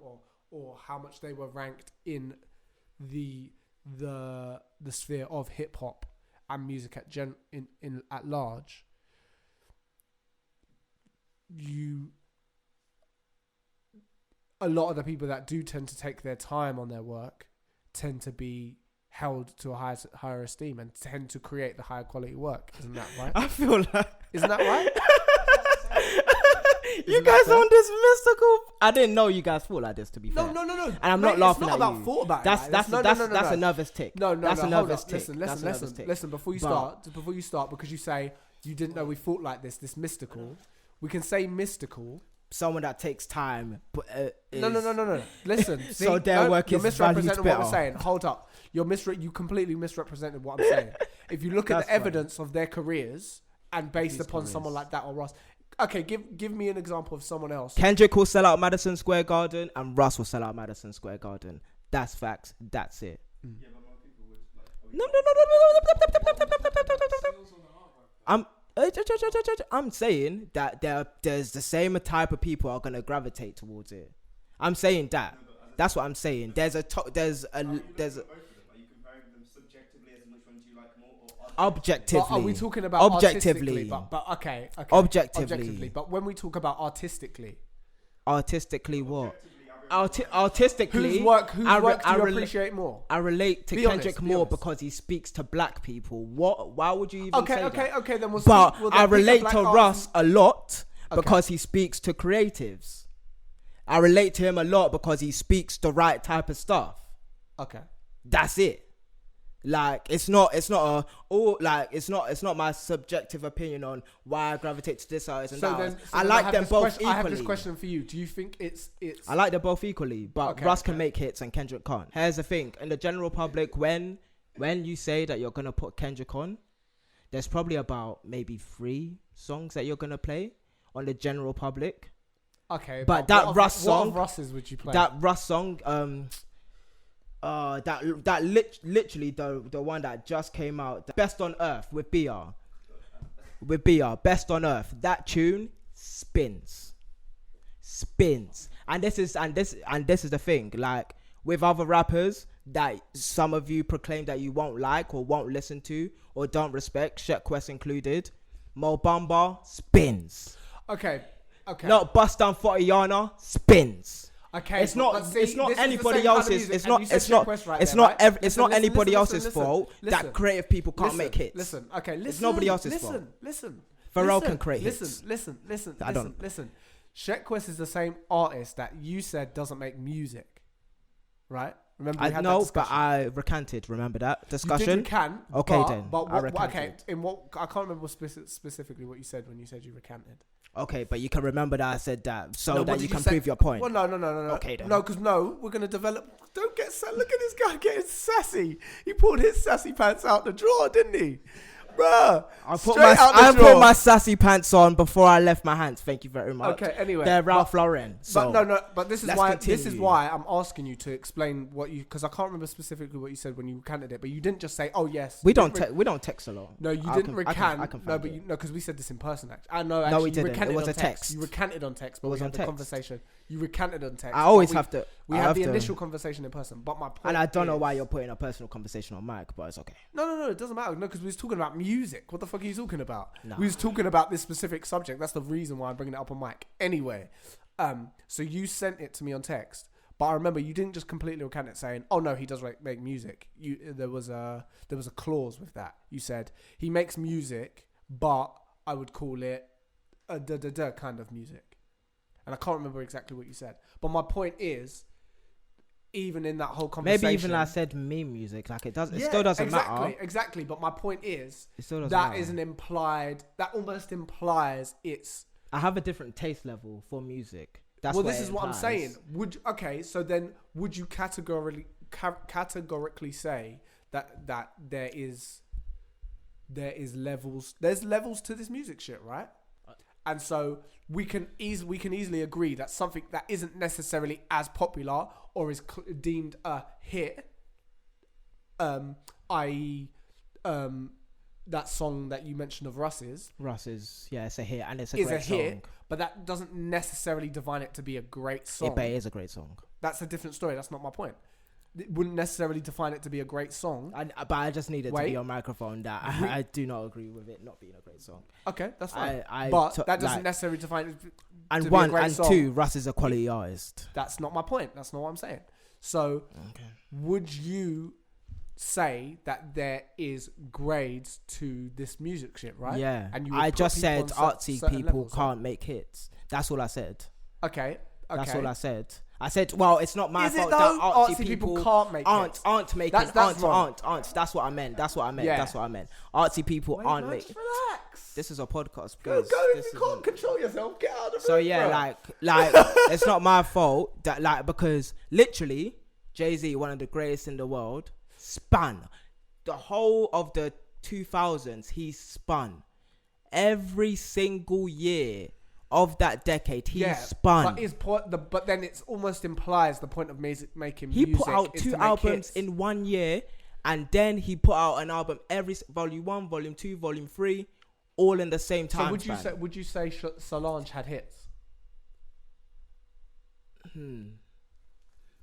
or how much they were ranked in the sphere of hip hop and music at large, a lot of the people that do tend to take their time on their work tend to be held to a higher esteem and tend to create the higher quality work. Isn't that right? I feel like... Isn't that right? You guys on this mystical... I didn't know you guys thought like this, to be fair. No. And I'm not laughing at you. It's not about thought about it. That's a nervous tick. That's a nervous tick. Listen. Before you start, because you say you didn't know we thought like this mystical. We can say mystical. Someone that takes time. No. Listen. So their work you're is misrepresenting valued what I'm better. saying. Hold up. You completely misrepresented what I'm saying. If you look at That's the evidence of their careers and based These upon careers. someone like that or Ross. Okay, give me an example of someone else. Kendrick will sell out Madison Square Garden and Russ will sell out Madison Square Garden. That's facts. That's it. Yeah, but more people would like. I'm saying that there's the same type of people are gonna gravitate towards it. I'm saying that. That's what I'm saying. There's a. Both of them. Are you comparing them subjectively as in which one do you like more, or objectively. But are we talking about objectively? But okay. Objectively. But when we talk about artistically, Artistically, what? artistically, Whose work do you rela- appreciate more? I relate to Be Kendrick honest, be more honest. because he speaks to black people. Why would you even say that? Okay. Then we'll But speak, we'll I then pick a relate black to artist Russ a lot Okay. because he speaks to creatives. I relate to him a lot because he speaks the right type of stuff. Okay. That's it. Like it's not my subjective opinion on why I gravitate to this artist and that artist. I like them both equally. I have this question for you. Do you think it's? I like them both equally, but Okay, Russ okay. can make hits and Kendrick can't. Here's the thing: in the general public, when you say that you're gonna put Kendrick on, there's probably about maybe 3 songs that you're gonna play on the general public. Okay, But that what Russ song, what Russes would you play? that Russ song, literally the one that just came out, the Best on Earth with BR, Best on Earth. That tune spins, and this is the thing. Like with other rappers that some of you proclaim that you won't like or won't listen to or don't respect, Sheck West included, Mo Bamba spins. Okay. No, Bust Down Fortiana spins. Okay, It's not. but see, It's not this is the anybody same kind of else's. music, It's and not. you said It's Sheck not. West right It's there, not. right? It's not Listen, anybody listen, else's listen, fault listen. that creative people can't make hits. Listen. Okay. Listen. It's nobody else's fault. Listen. Pharrell can create hits. Listen. Sheck West is the same artist that you said doesn't make music, right? Remember we I had know, that but discussion? I recanted. Remember that You discussion? did recant. Okay, then. But I what, okay, recanted. in what I can't remember specifically what you said when you said you recanted. Okay, but you can remember that I said that so No, what that did you you can say? prove your point. Well, no. Okay, then. No, because we're gonna develop. Don't get look at this guy getting sassy. He pulled his sassy pants out the drawer, didn't he, bruh? I put my sassy pants on before I left my hands. Thank you very much. Okay, anyway, They're Ralph Lauren. So But no. But this is let's why. This is continue. why I'm asking you to explain what you, because I can't remember specifically what you said when you recanted it. But you didn't just say, "Oh yes." we you don't didn't we don't text a lot. No, you I didn't can- recant. I can No, find but it. because we said this in person. Actually, I know. No, we you didn't. recanted It was on a text. You recanted on text, but It was we on had the text. conversation. You recanted on text. I always but have to. We I had have the to- initial conversation in person, but my point. And I don't know is- why you're putting a personal conversation on mic, but it's okay. No. It doesn't matter. No, because we was talking about music. What the fuck are you talking about? No. We was talking about this specific subject. That's the reason why I'm bringing it up on mic. Anyway, so you sent it to me on text, but I remember you didn't just completely recant it, saying, "Oh no, he does make music." There was a clause with that. You said he makes music, but I would call it a kind of music, and I can't remember exactly what you said. But my point is, even in that whole conversation, Maybe even I said meme music, like it still doesn't matter. Exactly. But my point is, It still doesn't that matter. is an implied. That almost implies it's. I have a different taste level for music. That's Well, what this it is what I'm implies. saying. So then would you categorically say that there is levels? There's levels to this music shit, right? And so we can easily agree that something that isn't necessarily as popular or is deemed a hit, i.e., that song that you mentioned of Russ's, it's a hit and it's a is great a song. hit, but that doesn't necessarily define it to be a great song. But it is a great song. That's a different story. That's not my point. It wouldn't necessarily define it to be a great song. But I just needed to Wait. be on microphone that I do not agree with it not being a great song. Okay, that's fine. I but took, that doesn't like- necessarily define it And to be a one great and song. two, Russ is a quality artist. That's not my point. That's not what I'm saying. So, would you say that there is grades to this music shit, right? Yeah. And you would I put just people said on artsy certain people levels, can't make hits. That's all I said. Okay. That's all I said. I said, well, it's not my Is it fault though? that Artsy people can't make hits. aren't making That's wrong. aren't. That's what I meant. Yeah. That's what I meant. Artsy people Wait, aren't man, making. just relax. This is a podcast. Go. Please. If This you can't isn't- control yourself, get out of the room. So yeah, bro. like it's not my fault that because literally Jay-Z, one of the greatest in the world, spun the whole of the 2000s. He spun every single year of that decade. He spun. But his point, but then it almost implies the point of making He music. put out is 2 to make albums hits. in 1 year, and then he put out an album every volume 1, volume 2, volume 3, all in the same time. So would you say Solange had hits?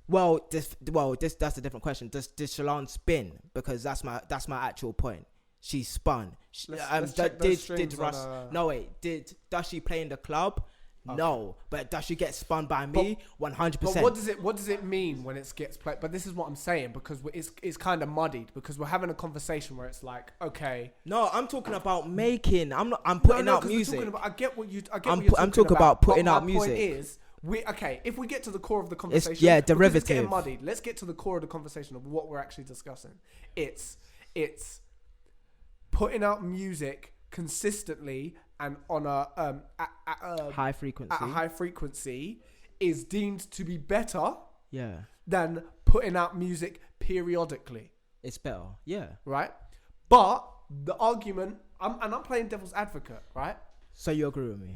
Well, that's a different question. Does Shalon spin? Because that's my actual point. She spun. Let's check those Did streams Russ? on, No wait. Does she play in the club? No, but does she get spun by me? 100%. But what does it mean when it gets played? But this is what I'm saying, because it's kind of muddied, because we're having a conversation where it's like, okay. No, I'm talking about making. I'm putting out 'cause music. I get what you're I'm talking about putting out music. My point is, if we get to the core of the conversation, It's, yeah, because derivative. It's getting muddied. Let's get to the core of the conversation of what we're actually discussing. It's putting out music consistently and on a high frequency. at a high frequency is deemed to be better Yeah, than putting out music periodically, it's better. Yeah. right? But the argument, I'm playing devil's advocate, right? So you agree with me?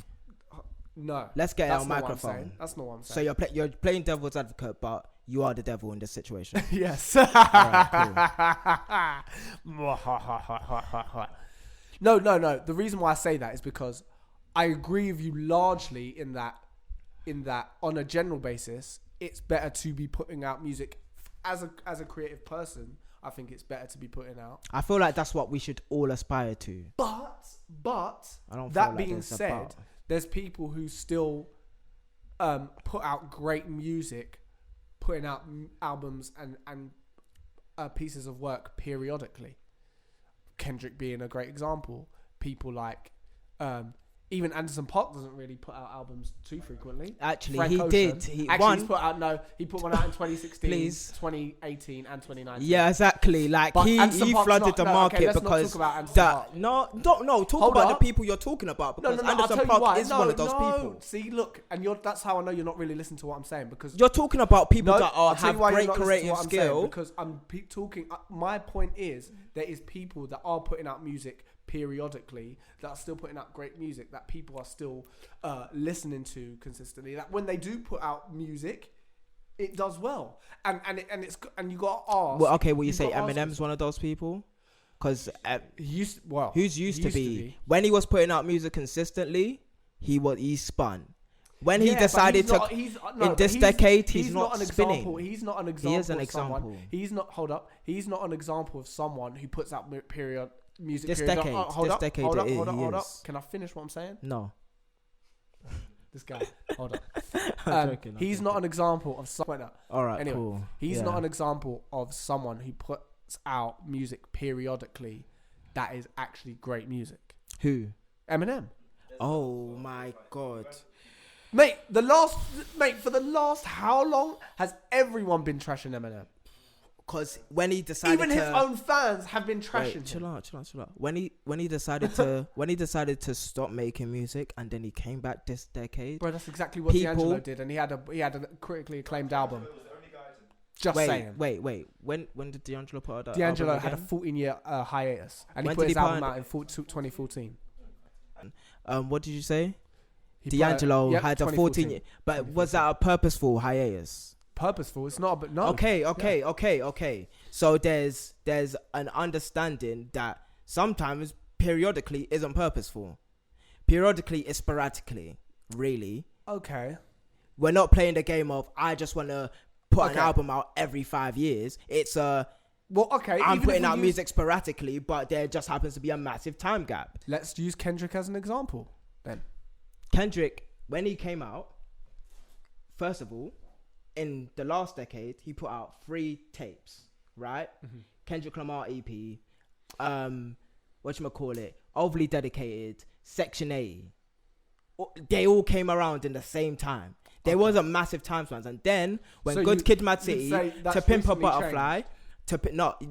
No. Let's get it That's on not what I'm microphone. saying. That's not what I'm So saying. you're playing devil's advocate, but you are the devil in this situation. Yes. Alright, No. The reason why I say that is because I agree with you largely in that on a general basis, it's better to be putting out music as a creative person. I think it's better to be putting out. I feel like that's what we should all aspire to. But I don't feel that like being there's said, about- there's people who still put out great music, putting out albums and pieces of work periodically. Kendrick being a great example. People like even Anderson .Paak doesn't really put out albums too frequently. Actually, Frank he Ocean. did. He's put one out in 2016, Please. 2018, and 2019. Yeah, exactly. Like But he Anderson .Paak's flooded the market let's not because talk about Anderson .Paak. no, talk Hold about up. the people you're talking about, because I'll Anderson tell you .Paak why. is one of those people. See, look, and that's how I know you're not really listening to what I'm saying, because You're talking about people that I'll tell have you why you're great not listening to creative what I'm saying, skill. because I'm talking. My point is, there is people that are putting out music periodically that are still putting out great music that people are still listening to consistently. That when they do put out music, it does well, and you got to ask. Well, okay, will you say gotta ask Eminem's one of those people? Because who's used to be when he was putting out music consistently, he spun. When he decided in this decade, he's not an spinning. example. He's not an example. He is an of someone- example. He's not. Hold up. He's not an example of someone who puts out music. This period. decade, Hold this up. decade Hold up. it Hold up. is. Hold up. Can I finish what I'm saying? No, This guy. Hold up. I'm joking, He's not an example of someone. all right, Anyway, cool. He's Yeah. not an example of someone who puts out music periodically that is actually great music. Who? Eminem. Oh my god. Mate, for the last how long has everyone been trashing Eminem? Because when he decided Even to, his own fans have been trashing wait, him. chill out. When he decided to stop making music, and then he came back this decade. Bro, that's exactly what People- D'Angelo did, and he had a critically acclaimed album. Just saying. Wait. When did D'Angelo put out that D'Angelo album had a again? 14-year hiatus, and he When put did his he put album out- out in 2014. What did you say? He put D'Angelo yep, had a 2014. 14 year, but was that a purposeful hiatus? Purposeful? It's not, but no. Okay. So there's an understanding that sometimes periodically isn't purposeful. Periodically is sporadically. Really, Okay. we're not playing the game of I just want to put an Okay. album out every 5 years. It's Well, okay. I'm even if putting we out use- music sporadically, but there just happens to be a massive time gap. Let's use Kendrick as an example, then. Kendrick, when he came out, first of all, in the last decade, he put out 3 tapes, right? Mm-hmm. Kendrick Lamar EP, whatchamacallit, Overly Dedicated, Section A. They all came around in the same time. There was a massive time span. And then, when So Good Kid, Mad you'd City, say that's To Pimp a recently Butterfly,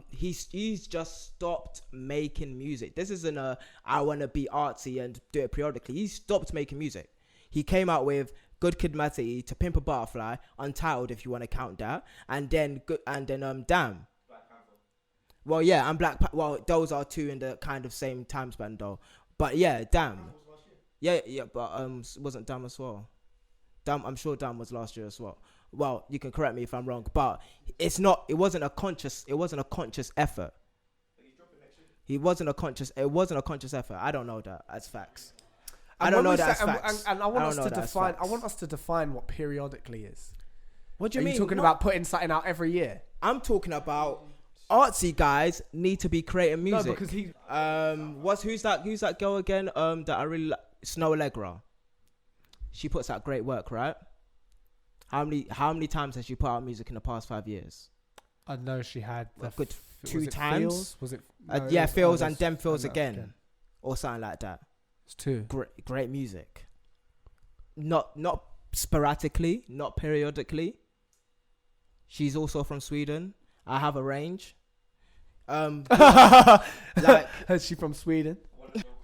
he's just stopped making music. This isn't I want to be artsy and do it periodically. He stopped making music. He came out with Good Kid, Mad City, To Pimp a Butterfly, Untitled, if you want to count that, and then Damn. Well, yeah, and well, those are 2 in the kind of same time span though. But yeah, Damn. Yeah, but wasn't Damn as well. Damn, I'm sure Damn was last year as well. Well, you can correct me if I'm wrong, but it wasn't a conscious effort. It wasn't a conscious effort. I don't know that as facts. I don't know that as facts. And I want us don't to know that as define. I facts. want us to define what periodically is. What do you Are mean? you talking No, about putting something out every year? I'm talking about artsy guys need to be creating music. No, because he. who's that girl again? That I really like, Snow Allegra. she puts out great work, right? How many times has she put out music in the past 5 years? I know she had A good was 2 it times. Feels? Was it? No, Yeah, it was Feels and Others, then Feels and again, or something like that. It's 2. Great music. Not sporadically, not periodically. She's also from Sweden. I have a range. Like, Is she from Sweden?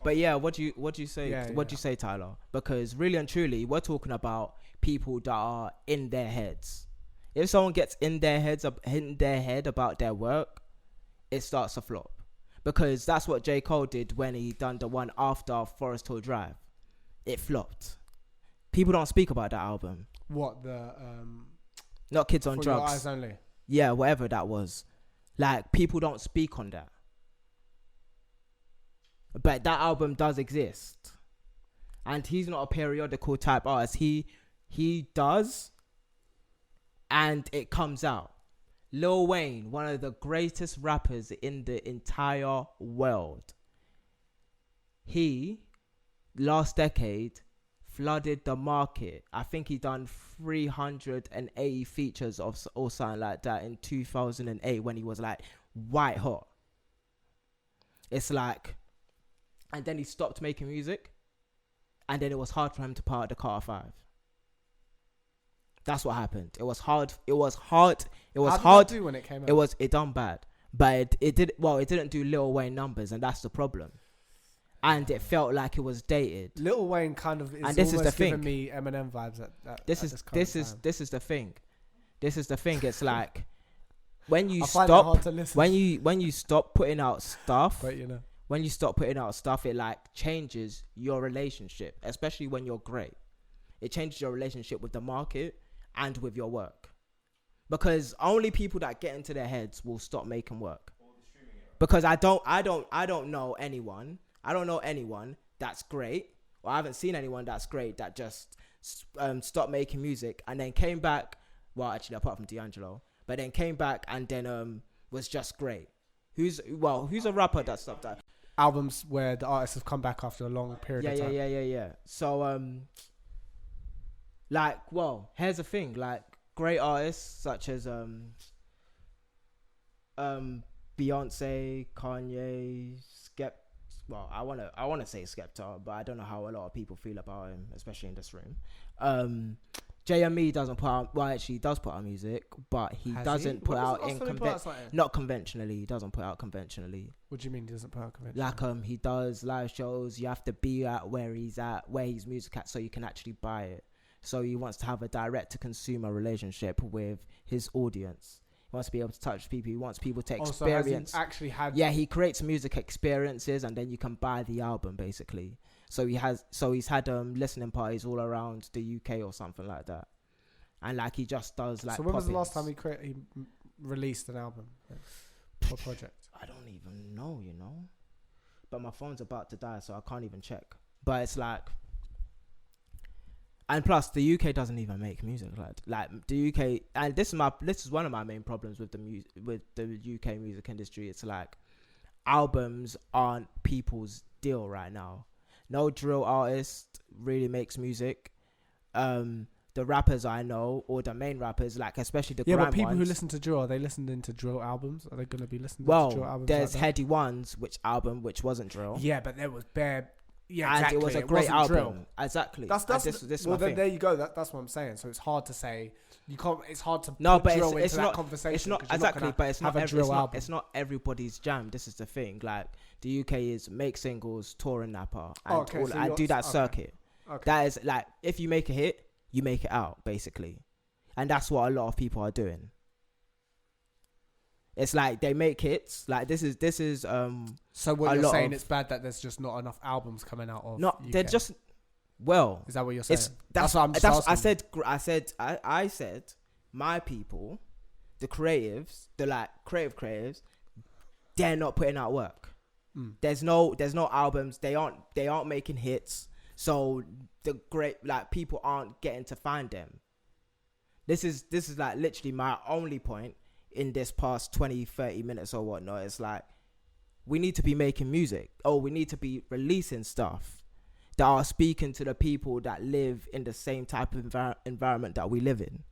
but yeah, what do you say? Yeah, What do you say, Tyler? Because really and truly, we're talking about people that are in their heads. If someone gets in their head about their work, it starts to flop. Because that's what J. Cole did when he done the one after Forest Hill Drive. It flopped. People don't speak about that album. What the Not Kids on For Drugs. Your Eyes Only. Yeah, whatever that was. Like, people don't speak on that. But that album does exist. And he's not a periodical type artist. He does, and it comes out. Lil Wayne, one of the greatest rappers in the entire world. He, last decade, flooded the market. I think he done 380 features or something like that in 2008 when he was like white hot. It's like, and then he stopped making music, and then it was hard for him to part the Carter 5. That's what happened. It was hard. It was hard. How did it do when it came out? It done bad, but it didn't do Lil Wayne numbers, and that's the problem. And it felt like it was dated. Lil Wayne kind of is And this is almost the giving thing. me Eminem vibes at This is the thing. This is the thing. It's like when you I find it hard stop to listen. when you stop putting out stuff. But you know, When you stop putting out stuff, it like changes your relationship, especially when you're great. It changes your relationship with the market and with your work, because only people that get into their heads will stop making work. Because I don't know anyone. I don't know anyone that's great, or I haven't seen anyone that's great that just stopped making music and then came back. Well, actually, apart from D'Angelo, but then came back and then was just great. Who's a rapper that stopped that? albums where the artists have come back after a long period of time. Yeah. So here's the thing, like great artists such as Beyonce, Kanye, I wanna say Skepta, but I don't know how a lot of people feel about him, especially in this room. JME doesn't put out, well, actually he does put out music, but he doesn't put out not conventionally. He doesn't put out conventionally. What do you mean he doesn't put out conventionally? Like he does live shows. You have to be at where he's music at, so you can actually buy it. So he wants to have a direct to consumer relationship with his audience. He wants to be able to touch people. He wants people to experience. So has he actually had? Yeah, he creates music experiences, and then you can buy the album basically. So he's had listening parties all around the UK or something like that, and like he just does like. So when was the last time he released an album or project? I don't even know, but my phone's about to die, so I can't even check. But it's like, and plus the UK doesn't even make music like the UK, and this is one of my main problems with the UK music industry. It's like albums aren't people's deal right now. No drill artist really makes music. The rappers I know, or the main rappers, like especially the grime but people ones, who listen to drill, are they listening to drill albums? Are they going to be listening to drill albums? There's like Heady One's which wasn't drill. Yeah, but there was bare. Yeah, and exactly. it was a great album. Drill. Exactly. This well, then there you go. That's what I'm saying. So it's hard to say. You can't. It's hard to but drill it's into not that conversation. It's not exactly, but it's not it's not everybody's jam. This is the thing. Like the UK is make singles, tour and Napa, and do that circuit. Okay. That is like, if you make a hit, you make it out basically, and that's what a lot of people are doing. It's like they make hits. Like this is. So what you're saying? It's bad that there's just not enough albums coming out of. No, UK. They're just. Well, is that what you're saying? That's what I'm just asking. I said my people, the creatives, creatives, they're not putting out work. There's no albums. They aren't making hits. So the great people aren't getting to find them. This is like literally my only point in this past 20-30 minutes or whatnot. It's like we need to be making music. We need to be releasing stuff. that are speaking to the people that live in the same type of environment that we live in,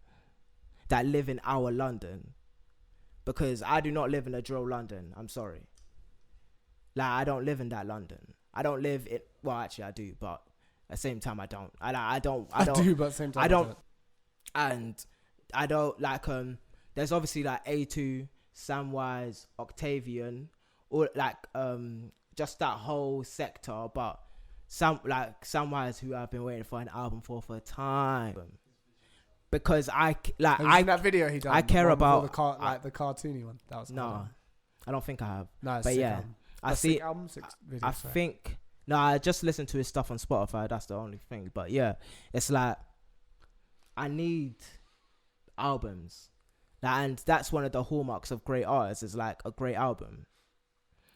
that live in our London. Because I do not live in a drill London. I'm sorry. Like, I don't live in that London. I don't live in... Well, actually, I do, but at the same time, I don't. I don't... I do, but at the same time, I don't. And I don't, like... There's obviously, like, A2, Samwise, Octavian, or, like, just that whole sector, but Samwise, who I've been waiting for an album for time. Because Have you seen that video he done? I care about the cartoony one. That was no, I don't think I have. No, it's but sick yeah, album. I see. Album, 6 videos, I sorry. think no, I just listened to his stuff on Spotify. That's the only thing. But yeah, it's like I need albums, and that's one of the hallmarks of great artists. Is like a great album.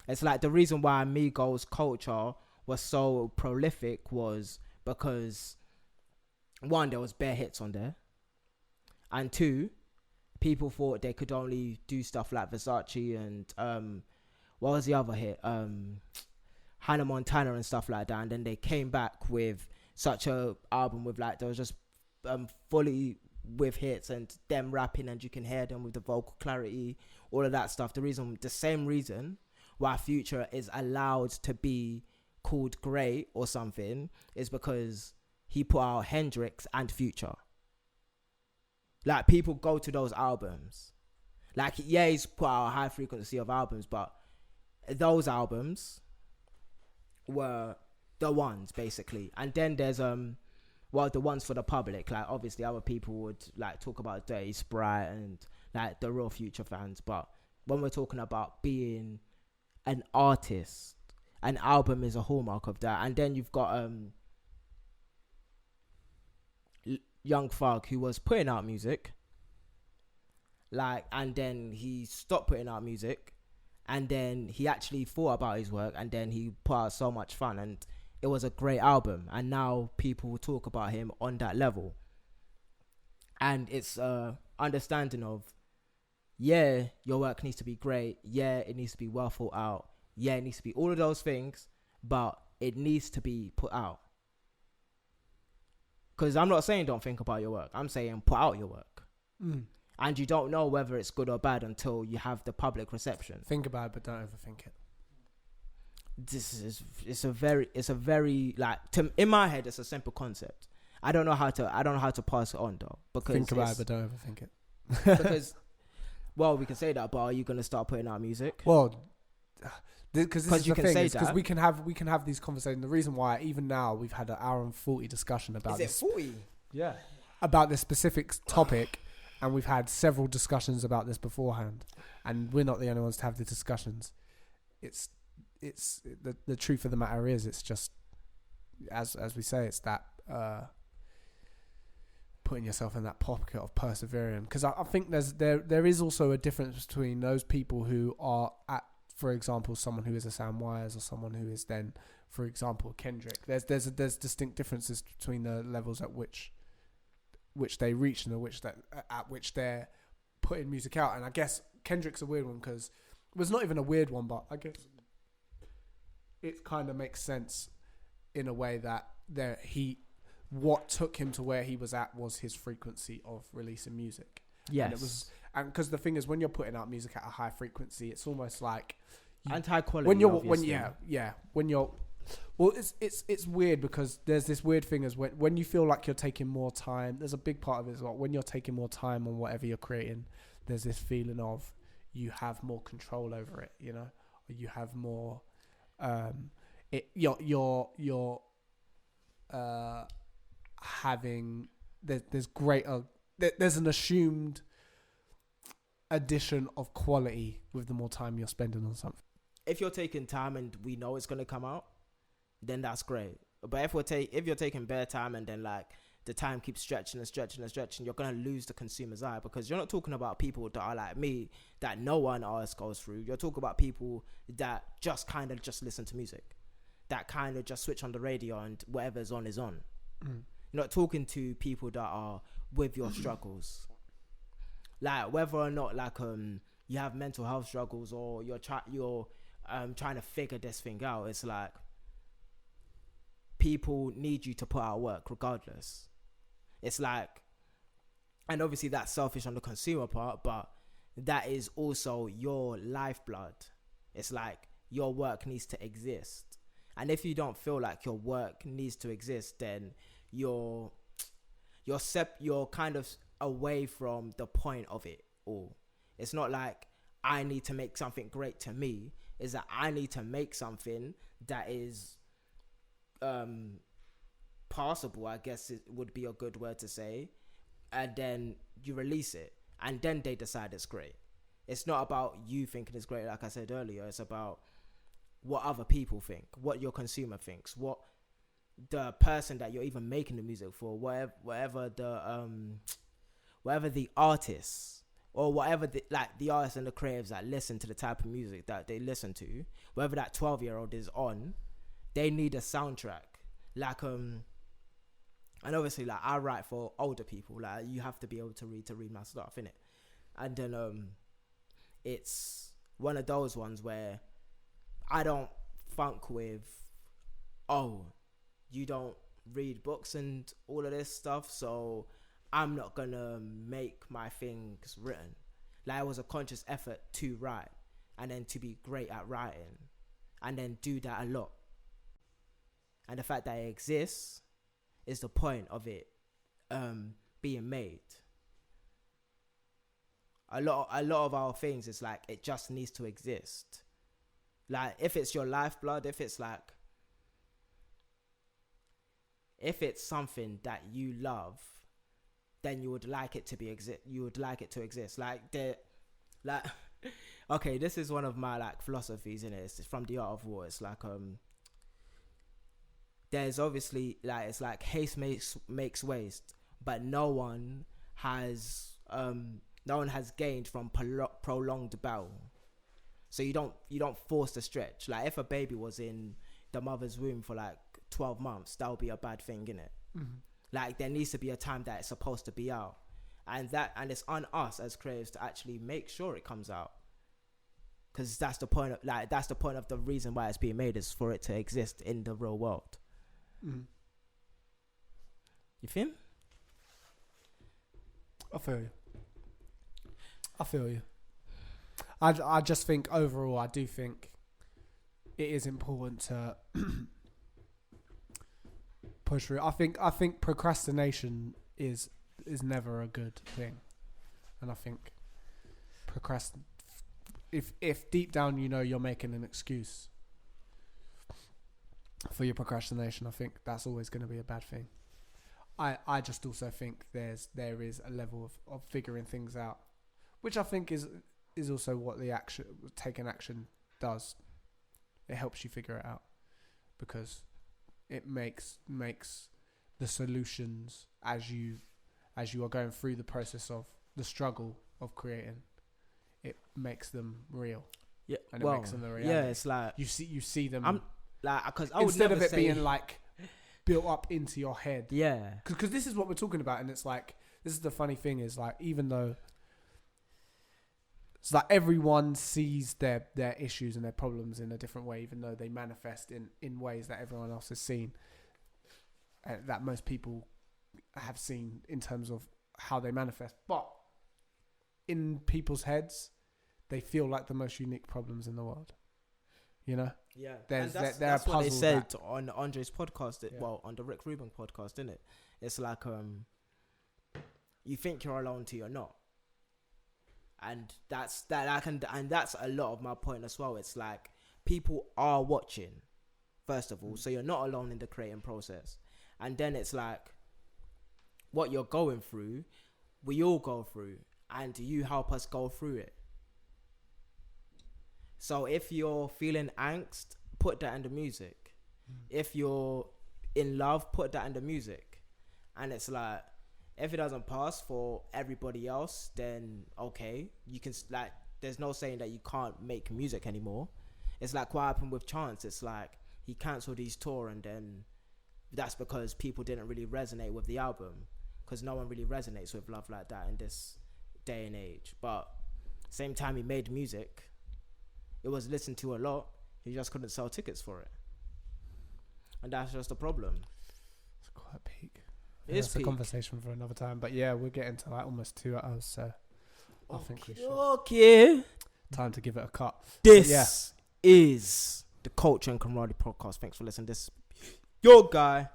It's like the reason why Migos' culture was so prolific was because one, there was bare hits on there. And two, people thought they could only do stuff like Versace and what was the other hit? Hannah Montana and stuff like that. And then they came back with such a album with like, there was just fully with hits and them rapping and you can hear them with the vocal clarity, all of that stuff. The same reason why Future is allowed to be called great or something is because he put out Hendrix and Future. Like, people go to those albums. Like, yeah, he's put out a high frequency of albums, but those albums were the ones, basically. And then there's, the ones for the public. Like, obviously, other people would, like, talk about Dirty Sprite and, like, the real Future fans. But when we're talking about being an artist, an album is a hallmark of that. And then you've got, Young Thug, who was putting out music, like, and then he stopped putting out music, and then he actually thought about his work, and then he put out So Much Fun, and it was a great album, and now people talk about him on that level. And it's understanding of, yeah, your work needs to be great, yeah, it needs to be well thought out, yeah, it needs to be all of those things, but it needs to be put out. Because I'm not saying don't think about your work. I'm saying put out your work. Mm. And you don't know whether it's good or bad until you have the public reception. Think about it, but don't overthink it. It's a very like, in my head, it's a simple concept. I don't know how to pass it on though. Because think about it, but don't overthink it. Because, well, we can say that, but are you going to start putting out music? Well, because this is you the can thing, say because that. we can have these conversations. The reason why, even now, we've had an hour and 40 discussion about this. Is it 40? Yeah. About this specific topic, and we've had several discussions about this beforehand, and we're not the only ones to have the discussions. It's the truth of the matter is, it's just as we say, it's that putting yourself in that pocket of persevering. Because I think there is also a difference between those people who are at, for example, someone who is a Samwise or someone who is then, for example, Kendrick. There's distinct differences between the levels at which they reach and at which they're putting music out. And I guess Kendrick's a weird one because it was not even a weird one, but I guess it kind of makes sense in a way that what took him to where he was at was his frequency of releasing music. Yes. And because the thing is, when you're putting out music at a high frequency, it's almost like high quality. It's weird because there's this weird thing as when you feel like you're taking more time. There's a big part of it as well. When you're taking more time on whatever you're creating, there's this feeling of you have more control over it. You know, or you have more. You're having there's greater. There's an assumed addition of quality with the more time you're spending on something. If you're taking time and we know it's gonna come out, then that's great. But if you're taking bare time and then like the time keeps stretching, you're gonna lose the consumer's eye, because you're not talking about people that are like me that no one else goes through. You're talking about people that just kind of just listen to music, that kind of just switch on the radio and whatever's on is on. Mm. You're not talking to people that are with your struggles. Like whether or not like you have mental health struggles or you're trying to figure this thing out, it's like people need you to put out work regardless. It's like, and obviously that's selfish on the consumer part, but that is also your lifeblood. It's like your work needs to exist. And if you don't feel like your work needs to exist, then you're kind of away from the point of it all. It's not like I need to make something great to me. Is that I need to make something that is passable, I guess it would be a good word to say, and then you release it, and then they decide it's great. It's not about you thinking it's great, like I said earlier. It's about what other people think, what your consumer thinks, what the person that you're even making the music for, whatever the artists or whatever the artists and the creatives that listen to the type of music that they listen to, whether that 12-year-old is on, they need a soundtrack. Like and obviously like I write for older people. Like you have to be able to read my stuff, innit? And then it's one of those ones where I don't funk with, oh, you don't read books and all of this stuff, so I'm not gonna make my things written. Like it was a conscious effort to write and then to be great at writing and then do that a lot. And the fact that it exists is the point of it being made. A lot of our things is like it just needs to exist. Like if it's your lifeblood, if it's something that you love, then you would like it to be you would like it to exist. Okay, this is one of my like philosophies in it. It's from The Art of War. It's like there's obviously like it's like haste makes waste, but no one has gained from prolonged battle. So you don't force the stretch. Like if a baby was in the mother's womb for like 12 months, that would be a bad thing, innit? Mm-hmm. Like there needs to be a time that it's supposed to be out, and it's on us as creatives to actually make sure it comes out, because that's the point of the reason why it's being made, is for it to exist in the real world. Mm. You feel me? I feel you. I just think overall, I do think it is important to push through. I think procrastination is never a good thing, and I think if deep down you know you're making an excuse for your procrastination, I think that's always going to be a bad thing. I just also think there is a level of figuring things out, which I think is also what taking action does. It helps you figure it out, because it makes the solutions as you are going through the process of the struggle of creating, it makes them real. Yeah, and it makes them the reality. Yeah, it's like you see them. I'm like, because instead of it being like built up into your head. Yeah, because this is what we're talking about, and it's like, this is the funny thing, is like, even though it's like everyone sees their issues and their problems in a different way, even though they manifest in ways that everyone else has seen, that most people have seen in terms of how they manifest. But in people's heads, they feel like the most unique problems in the world. You know? Yeah. That's what they said on Andre's podcast. On the Rick Rubin podcast, isn't it? It's like you think you're alone till you're not. And that's a lot of my point as well. It's like people are watching, first of all, so you're not alone in the creating process. And then it's like what you're going through, we all go through, and you help us go through it. So if you're feeling angst, put that in the music. If you're in love, put that in the music. And it's like, if it doesn't pass for everybody else, then okay, you can, like, there's no saying that you can't make music anymore. It's like what happened with Chance. It's like he cancelled his tour, and then that's because people didn't really resonate with the album, because no one really resonates with love like that in this day and age. But same time he made music, it was listened to a lot, he just couldn't sell tickets for it. and that's just a problem. It's quite peak. It's That's a peak. conversation for another time. But yeah, we're getting to like almost 2 hours, so I think we should. Okay. Time to give it a cut. This is the Culture and Camaraderie podcast. Thanks for listening. This your guy,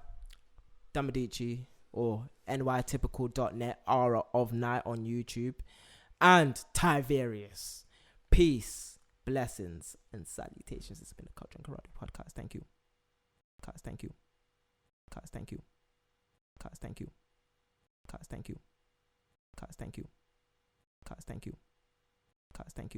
Damilare, or nytypical.net, ARAH of Night on YouTube, and Tyvarius. Peace, blessings, and salutations. This has been the Culture and Camaraderie podcast. Thank you. Guys, thank you. Guys, thank you. Guys, thank you. Guys, thank you. Guys, thank you. Guys, thank you. Guys, thank you.